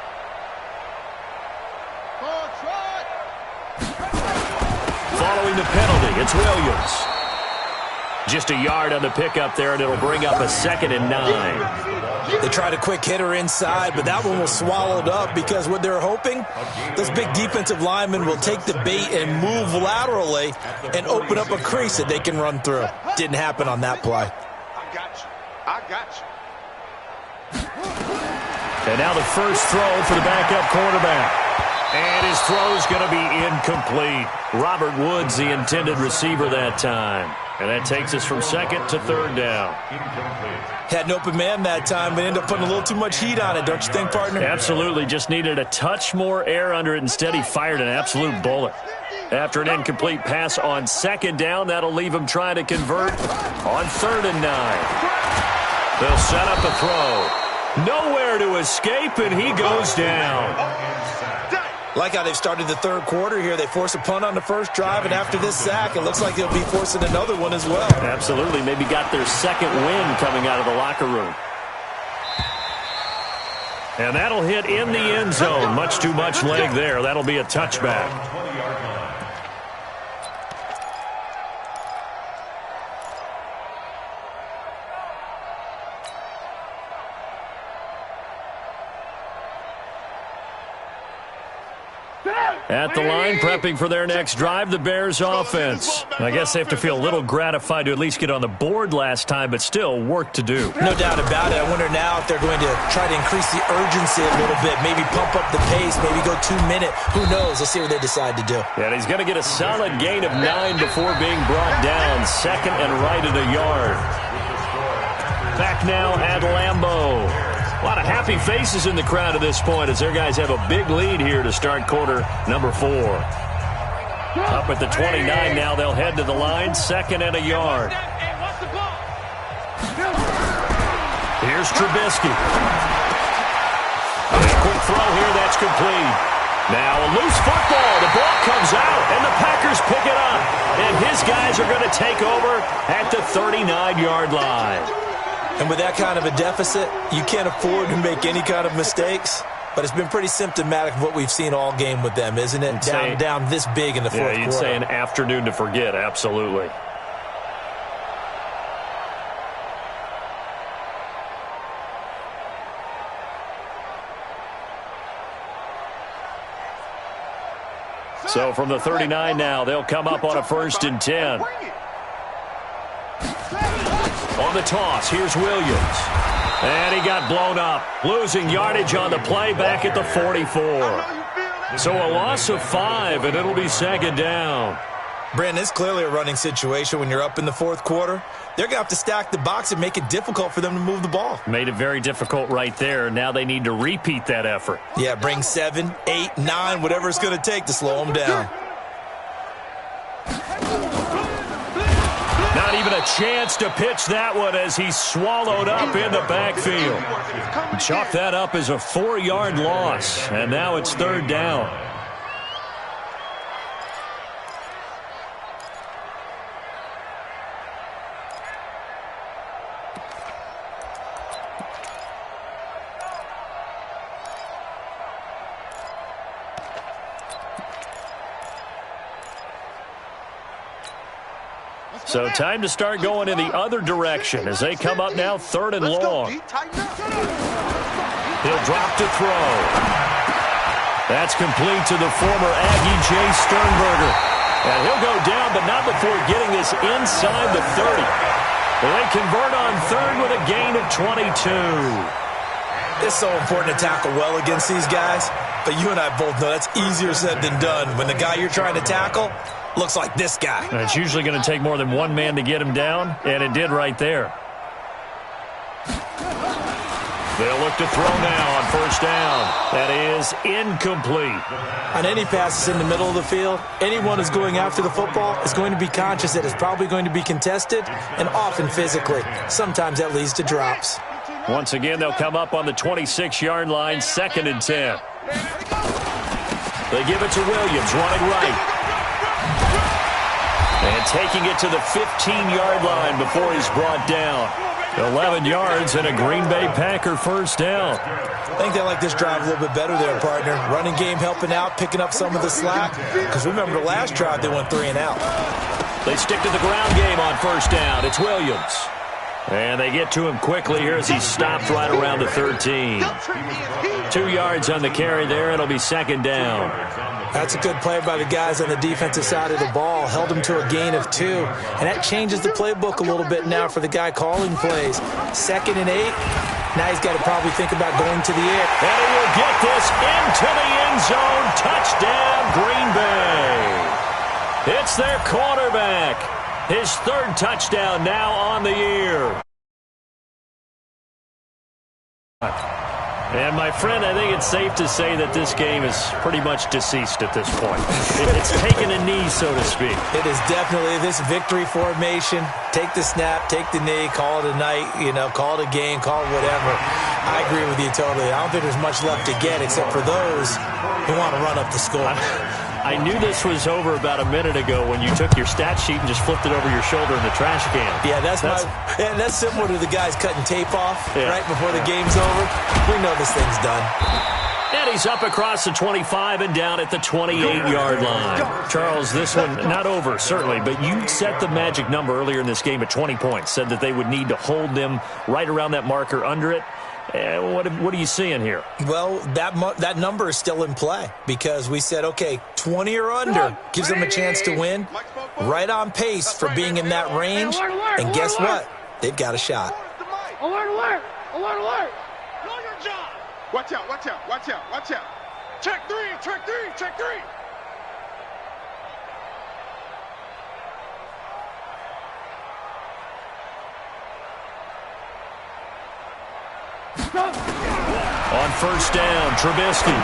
Ball, try. Following the penalty, it's Williams. Just a yard on the pickup there, and it'll bring up a 2nd and 9. They tried a quick hitter inside, but that one was swallowed up because what they're hoping, those big defensive linemen will take the bait and move laterally and open up a crease that they can run through. Didn't happen on that play. I got you. I got you. And now the first throw for the backup quarterback. And his throw's going to be incomplete. Robert Woods, the intended receiver that time. And that takes us from 2nd to 3rd down. Had an open man that time, but ended up putting a little too much heat on it, don't you think, partner? Absolutely. Just needed a touch more air under it. Instead, he fired an absolute bullet. After an incomplete pass on 2nd down, that'll leave him trying to convert on 3rd and 9. They'll set up a throw. Nowhere to escape, and he goes down. Like how they've started the third quarter here. They force a punt on the first drive, and after this sack, it looks like they'll be forcing another one as well. Absolutely. Maybe got their 2nd win coming out of the locker room. And that'll hit in the end zone. Much too much leg there. That'll be a touchback. At the line, prepping for their next drive, the Bears offense. I guess they have to feel a little gratified to at least get on the board last time, but still work to do. No doubt about it. I wonder now if they're going to try to increase the urgency a little bit, maybe pump up the pace, maybe go 2-minute. Who knows? Let's see what they decide to do. And he's going to get a solid gain of 9 before being brought down. 2nd and right at a yard. Back now at Lambeau. A lot of happy faces in the crowd at this point as their guys have a big lead here to start quarter number 4. Up at the 29 now, they'll head to the line, 2nd and a yard. Here's Trubisky. A quick throw here, that's complete. Now a loose football, the ball comes out, and the Packers pick it up. And his guys are going to take over at the 39-yard line. And with that kind of a deficit, you can't afford to make any kind of mistakes. but it's been pretty symptomatic of what we've seen all game with them, isn't it? Down this big in the fourth quarter. You'd say an afternoon to forget, absolutely. So from the 39 now, they'll come up on a 1st and 10. On the toss, here's Williams. And he got blown up. Losing yardage on the play back at the 44. So a loss of 5, and it'll be 2nd down. Brandon, it's clearly a running situation when you're up in the fourth quarter. They're going to have to stack the box and make it difficult for them to move the ball. Made it very difficult right there. Now they need to repeat that effort. Yeah, bring 7, 8, 9, whatever it's going to take to slow them down. Not even a chance to pitch that one as he's swallowed up in the backfield. Chalk that up as a 4-yard loss, and now it's 3rd down. So time to start going in the other direction as they come up now 3rd and long. He'll drop to throw. That's complete to the former Aggie, Jay Sternberger. And he'll go down, but not before getting this inside the 30. They convert on 3rd with a gain of 22. It's so important to tackle well against these guys, but you and I both know that's easier said than done when the guy you're trying to tackle looks like this guy. And it's usually going to take more than one man to get him down, and it did right there. They'll look to throw now on 1st down. That is incomplete. On any passes in the middle of the field, anyone who's going after the football is going to be conscious that it's probably going to be contested and often physically. Sometimes that leads to drops. Once again, they'll come up on the 26-yard line, 2nd and 10. They give it to Williams, running right. And taking it to the 15-yard line before he's brought down. 11 yards and a Green Bay Packer 1st down. I think they like this drive a little bit better there, partner. Running game helping out, picking up some of the slack. Because remember, the last drive they went 3 and out. They stick to the ground game on 1st down. It's Williams. And they get to him quickly here as he stopped right around the 13. 2 yards on the carry there. It'll be 2nd down. That's a good play by the guys on the defensive side of the ball. Held him to a gain of 2. And that changes the playbook a little bit now for the guy calling plays. 2nd and 8. Now he's got to probably think about going to the air. And he will get this into the end zone. Touchdown, Green Bay. It's their quarterback. His 3rd touchdown now on the year. And, my friend, I think it's safe to say that this game is pretty much deceased at this point. It's taken a knee, so to speak. It is definitely this victory formation. Take the snap, take the knee, call it a night, call it a game, call it whatever. I agree with you totally. I don't think there's much left to get except for those who want to run up the score. I knew this was over about a minute ago when you took your stat sheet and just flipped it over your shoulder in the trash can. Yeah, that's similar to the guys cutting tape off right before the game's over. We know this thing's done. And he's up across the 25 and down at the 28-yard line. Charles, this one not over, certainly, but you set the magic number earlier in this game at 20 points, said that they would need to hold them right around that marker under it. What are you seeing here? Well, that number is still in play because we said, okay, 20 or under gives them a chance to win. Right on pace for being in that range. And guess what? They've got a shot. Alert, alert! Alert, alert! Know your job! Watch out, watch out, watch out, watch out. Check 3, check 3, check 3. On 1st down, Trubisky.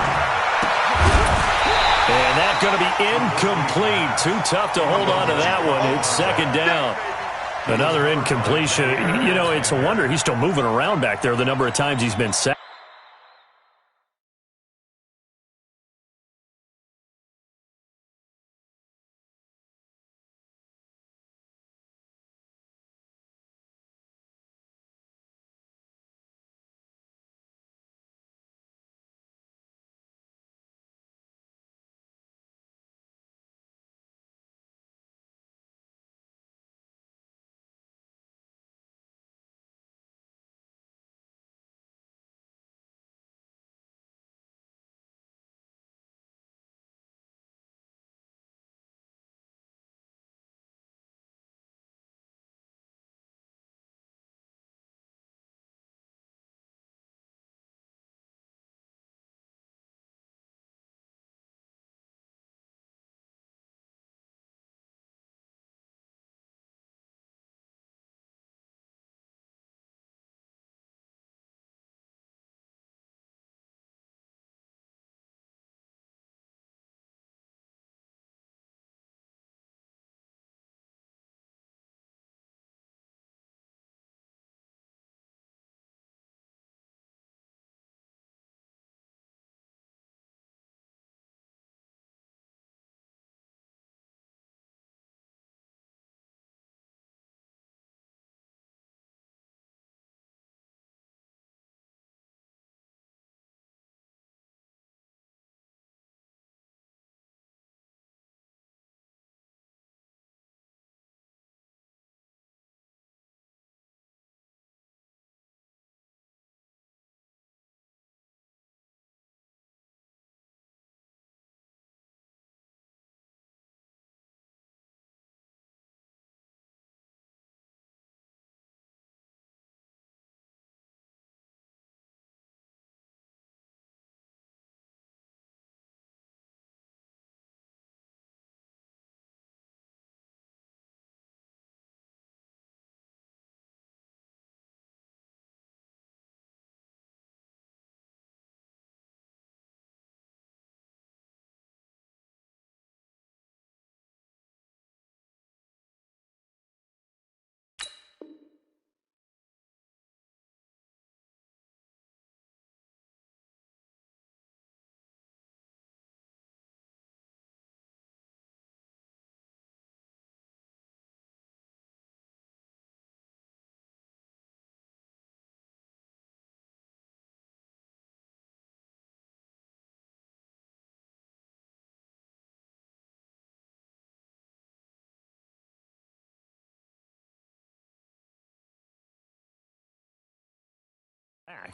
And that's going to be incomplete. Too tough to hold on to that one. It's 2nd down. Another incompletion. It's a wonder he's still moving around back there the number of times he's been sacked.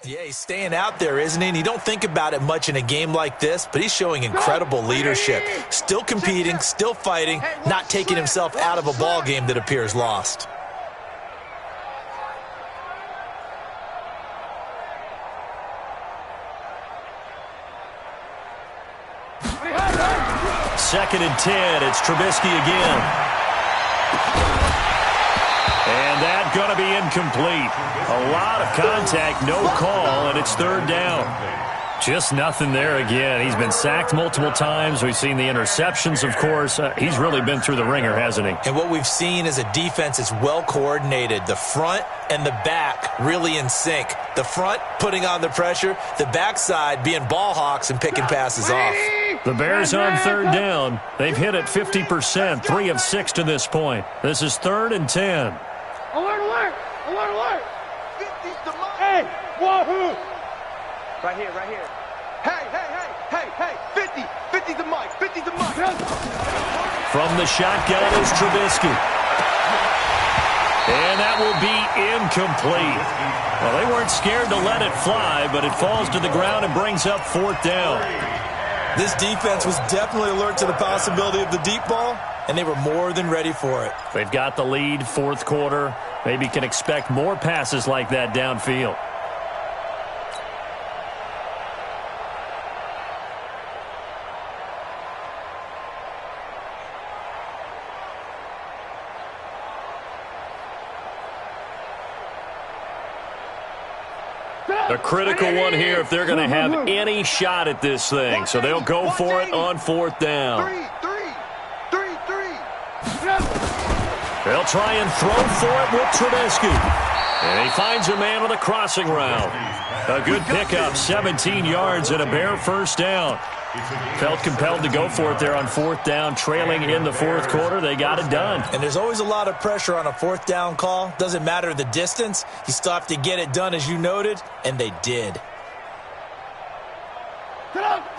Yeah, he's staying out there, isn't he? And you don't think about it much in a game like this, but he's showing incredible leadership. Still competing, still fighting, not taking himself out of a ball game that appears lost. Second and 10. It's Trubisky again. And that's going to be incomplete. A lot of contact, no call, and it's third down. Just nothing there again. He's been sacked multiple times. We've seen the interceptions, of course. He's really been through the ringer, hasn't he? And what we've seen is a defense that's well coordinated. The front and the back really in sync. The front putting on the pressure, the backside being ball hawks and picking passes off. The Bears on third down. They've hit it 50%, 3 of 6 to this point. This is third and 10. Alert, alert! Alert, alert! 50's the mark. Hey, wahoo! Right here, right here. Hey, hey, hey, hey, hey, 50. 50's the mic, 50's the mic. From the shotgun is Trubisky. And that will be incomplete. Well, they weren't scared to let it fly, but it falls to the ground and brings up fourth down. This defense was definitely alert to the possibility of the deep ball, and they were more than ready for it. They've got the lead, fourth quarter. Maybe can expect more passes like that downfield. A critical one here if they're going to have any shot at this thing. So they'll go for it on fourth down. Three. They'll try and throw for it with Trubisky. And he finds a man with a crossing route. A good pickup, 17 yards and a bare first down. Felt compelled to go for it there on fourth down, trailing in the fourth quarter. They got it done. And there's always a lot of pressure on a fourth down call. Doesn't matter the distance. You still have to get it done, as you noted, and they did.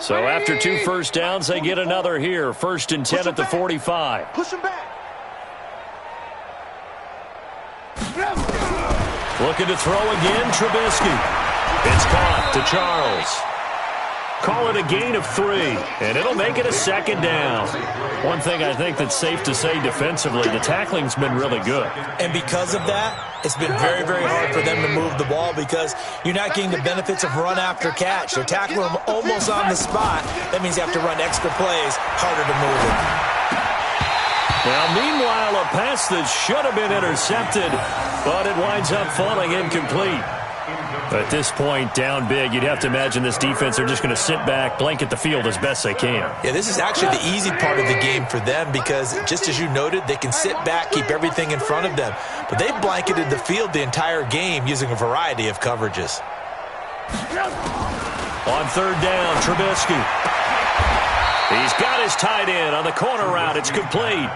So after 2 first downs, they get another here. First and 10 at the 45. Push him back. Looking to throw again, Trubisky. It's caught to Charles. Call it a gain of 3, and it'll make it a second down. One thing I think that's safe to say defensively, the tackling's been really good. And because of that, it's been very, very hard for them to move the ball because you're not getting the benefits of run after catch. They're tackling them almost on the spot. That means you have to run extra plays, harder to move it. Now, meanwhile, a pass that should have been intercepted, but it winds up falling incomplete. At this point, down big, you'd have to imagine this defense, they're just going to sit back, blanket the field as best they can. Yeah, this is actually the easy part of the game for them because, just as you noted, they can sit back, keep everything in front of them. But they've blanketed the field the entire game using a variety of coverages. On third down, Trubisky. He's got his tight end on the corner route. It's complete.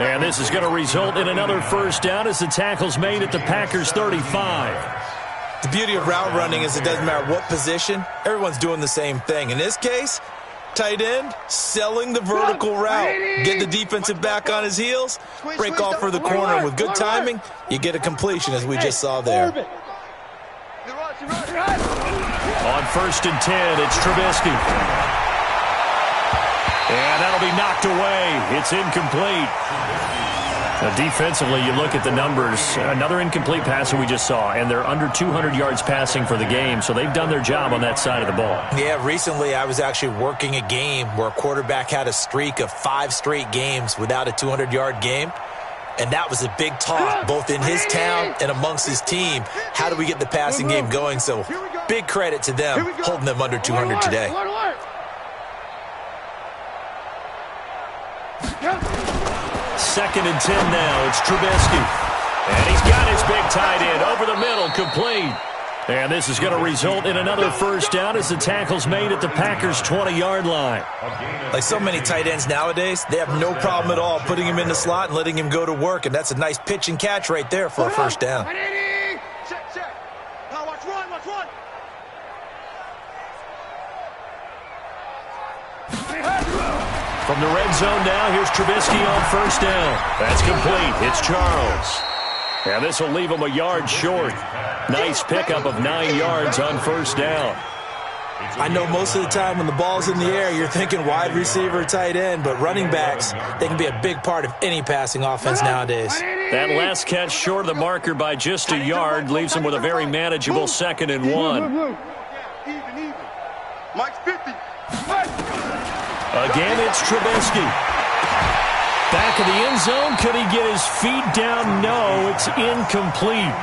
And this is going to result in another first down as the tackle's made at the Packers' 35. The beauty of route running is it doesn't matter what position, everyone's doing the same thing. In this case, tight end, selling the vertical route. Get the defensive back on his heels, break off for the corner. With good timing, you get a completion as we just saw there. On first and 10, it's Trubisky. And that'll be knocked away. It's incomplete. Defensively, you look at the numbers. Another incomplete pass that we just saw, and they're under 200 yards passing for the game, so they've done their job on that side of the ball. Yeah, recently I was actually working a game where a quarterback had a streak of 5 straight games without a 200-yard game, and that was a big talk both in his town and amongst his team. How do we get the passing game going? So big credit to them holding them under 200 today. Second and 10 now. It's Trubisky. And he's got his big tight end over the middle, complete. And this is going to result in another first down as the tackle's made at the Packers' 20-yard line. Like so many tight ends nowadays, they have no problem at all putting him in the slot and letting him go to work. And that's a nice pitch and catch right there for a first down. Check. Now watch one. From the red zone now, here's Trubisky on first down. That's complete. It's Charles. And this will leave them a yard short. Nice pickup of 9 yards on first down. I know most of the time when the ball's in the air, you're thinking wide receiver, tight end, but running backs, they can be a big part of any passing offense nowadays. That last catch short of the marker by just a yard leaves him with a very manageable 2nd and 1. Mike's 50. Again, it's Trubisky. Back of the end zone. Could he get his feet down? No, it's incomplete.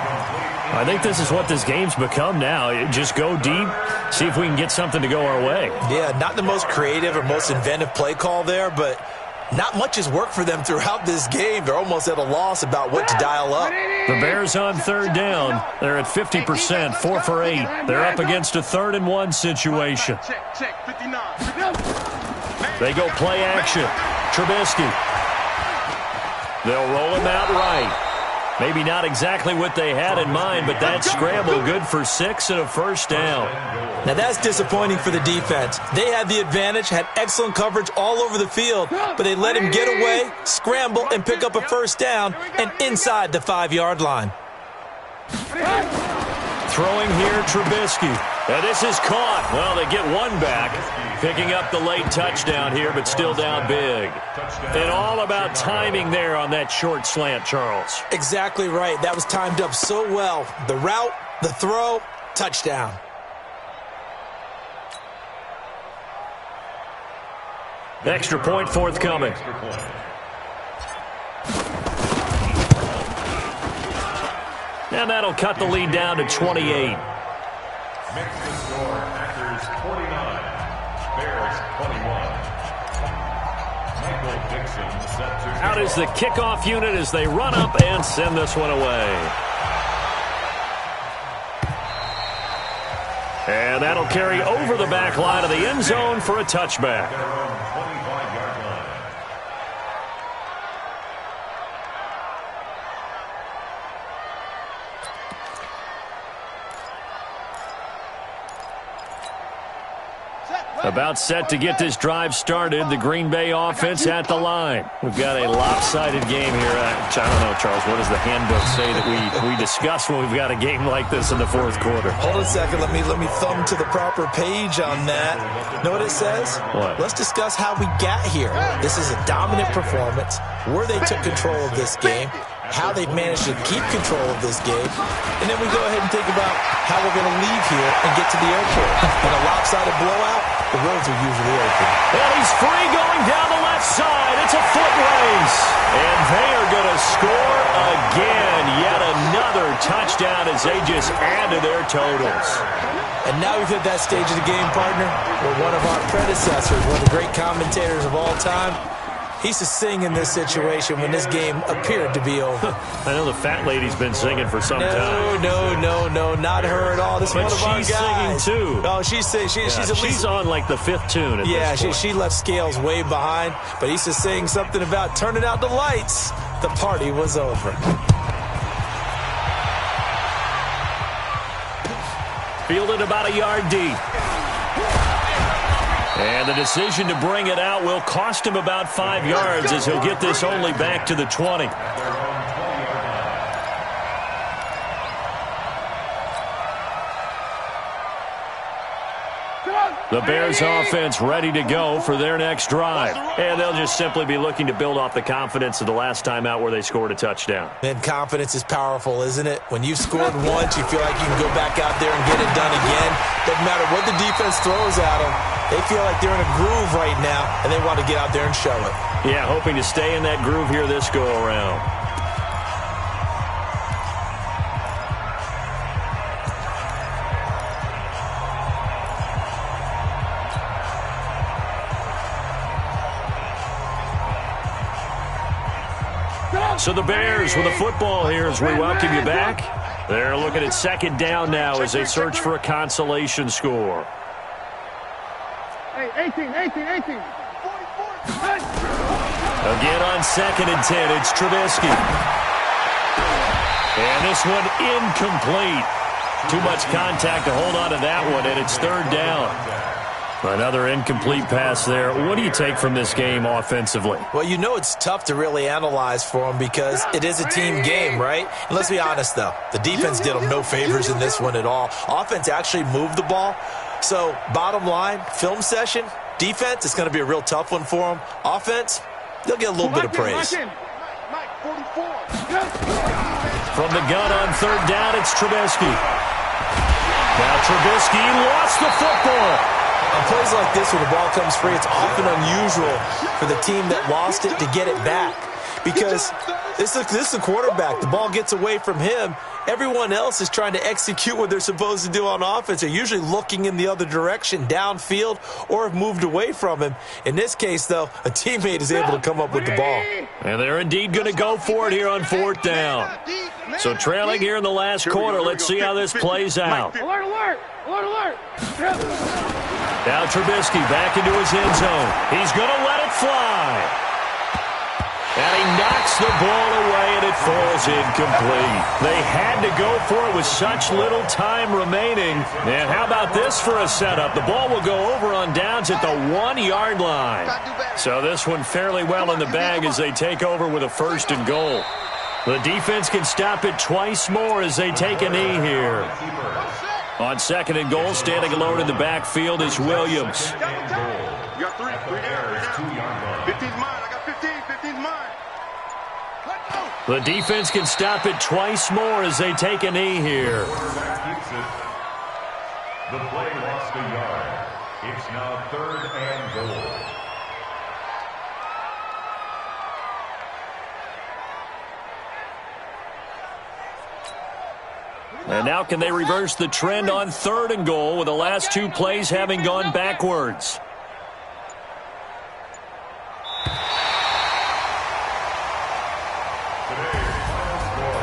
I think this is what this game's become now. Just go deep, see if we can get something to go our way. Yeah, not the most creative or most inventive play call there, but not much has worked for them throughout this game. They're almost at a loss about what to dial up. The Bears on 3rd down. They're at 50%, 4 for 8. They're up against a 3rd and 1 situation. Check, 59. They go play action. Trubisky. They'll roll him out right. Maybe not exactly what they had in mind, but that scramble good for 6 and a first down. Now that's disappointing for the defense. They had the advantage, had excellent coverage all over the field, but they let him get away, scramble, and pick up a first down, and inside the 5-yard line. Throwing here, Trubisky. And this is caught. Well, they get one back, picking up the late touchdown here, but still down big. And all about timing there on that short slant, Charles. Exactly right. That was timed up so well. The route, the throw, touchdown. Extra point forthcoming. And that'll cut the lead down to 28. Makes the score Packers 49, Bears 21. Michael Dixon set to Out is the kickoff unit as they run up and send this one away. And that'll carry over the back line of the end zone for a touchback. their own 25-yard line. About set to get this drive started. The Green Bay offense at the line. We've got a lopsided game here. I don't know, Charles. What does the handbook say that we discuss when we've got a game like this in the fourth quarter? Hold on a second. Let me thumb to the proper page on that. Know what it says? What? Let's discuss how we got here. This is a dominant performance, where they took control of this game, how they've managed to keep control of this game, and then we go ahead and think about how we're going to leave here and get to the airport. In a lopsided blowout, the roads are usually open. And he's free going down the left side. It's a foot race. And they are going to score again. Yet another touchdown as they just add to their totals. And now we've hit that stage of the game, partner, where one of our predecessors, one of the great commentators of all time, he used to sing in this situation when this game appeared to be over. I know the fat lady's been singing for some time. No, not her at all. This is But one of our she's guys. singing, too. Oh, she's at least... She's on like the 5th tune at Yeah, this point. she left Scales way behind, but he used to sing something about turning out the lights. The party was over. Fielded about a yard deep. And the decision to bring it out will cost him about 5 yards as he'll get this only back to the 20. The Bears offense ready to go for their next drive. And they'll just simply be looking to build off the confidence of the last time out where they scored a touchdown. And confidence is powerful, isn't it? When you've scored once, you feel like you can go back out there and get it done again. Doesn't matter what the defense throws at them. They feel like they're in a groove right now, and they want to get out there and show it. Yeah, hoping to stay in that groove here this go-around. So the Bears with the football here as we welcome you back. They're looking at 2nd down now as they search for a consolation score. Hey, 18. Again on 2nd and 10, it's Trubisky. And this one incomplete. Too much contact to hold on to that one, and it's 3rd down. Another incomplete pass there. What do you take from this game offensively? Well, you know it's tough to really analyze for them because it is a team game, right? And let's be honest, though. The defense did them no favors in this one at all. Offense actually moved the ball. So, bottom line, film session, defense, it's going to be a real tough one for them. Offense, they'll get a little bit of praise. From the gun on third down, it's Trubisky. Now Trubisky lost the football. On plays like this, when the ball comes free, it's often unusual for the team that lost it to get it back. Because this is the quarterback. The ball gets away from him. Everyone else is trying to execute what they're supposed to do on offense. They're usually looking in the other direction, downfield, or have moved away from him. In this case, though, a teammate is able to come up with the ball. And they're indeed going to go for it here on fourth down. So trailing here in the last quarter. Let's see how this plays out. Alert, alert! Alert, alert! Now Trubisky back into his end zone. He's going to let it fly. And he knocks the ball away, and it falls incomplete. They had to go for it with such little time remaining. And how about this for a setup? The ball will go over on downs at the 1-yard line. So this one fairly well in the bag as they take over with a 1st and goal. The defense can stop it twice more as they take a knee here. On 2nd and goal, standing alone in the backfield is Williams. You got 3 down. 15's mine. I got 15. 15's mine. The defense can stop it twice more as they take a knee here. The play lost a yard. It's now 3rd and goal. And now can they reverse the trend on 3rd and goal with the last 2 plays having gone backwards?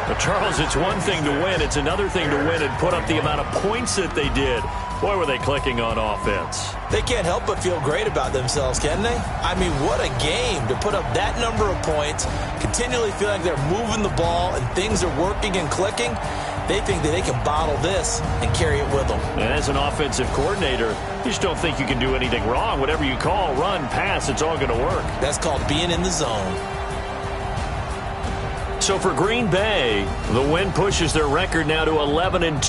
But Charles, it's one thing to win. It's another thing to win and put up the amount of points that they did. Boy, were they clicking on offense. They can't help but feel great about themselves, can they? I mean, what a game to put up that number of points, continually feel like they're moving the ball and things are working and clicking. They think that they can bottle this and carry it with them. And as an offensive coordinator, you just don't think you can do anything wrong. Whatever you call, run, pass, it's all going to work. That's called being in the zone. So for Green Bay, the win pushes their record now to 11-2.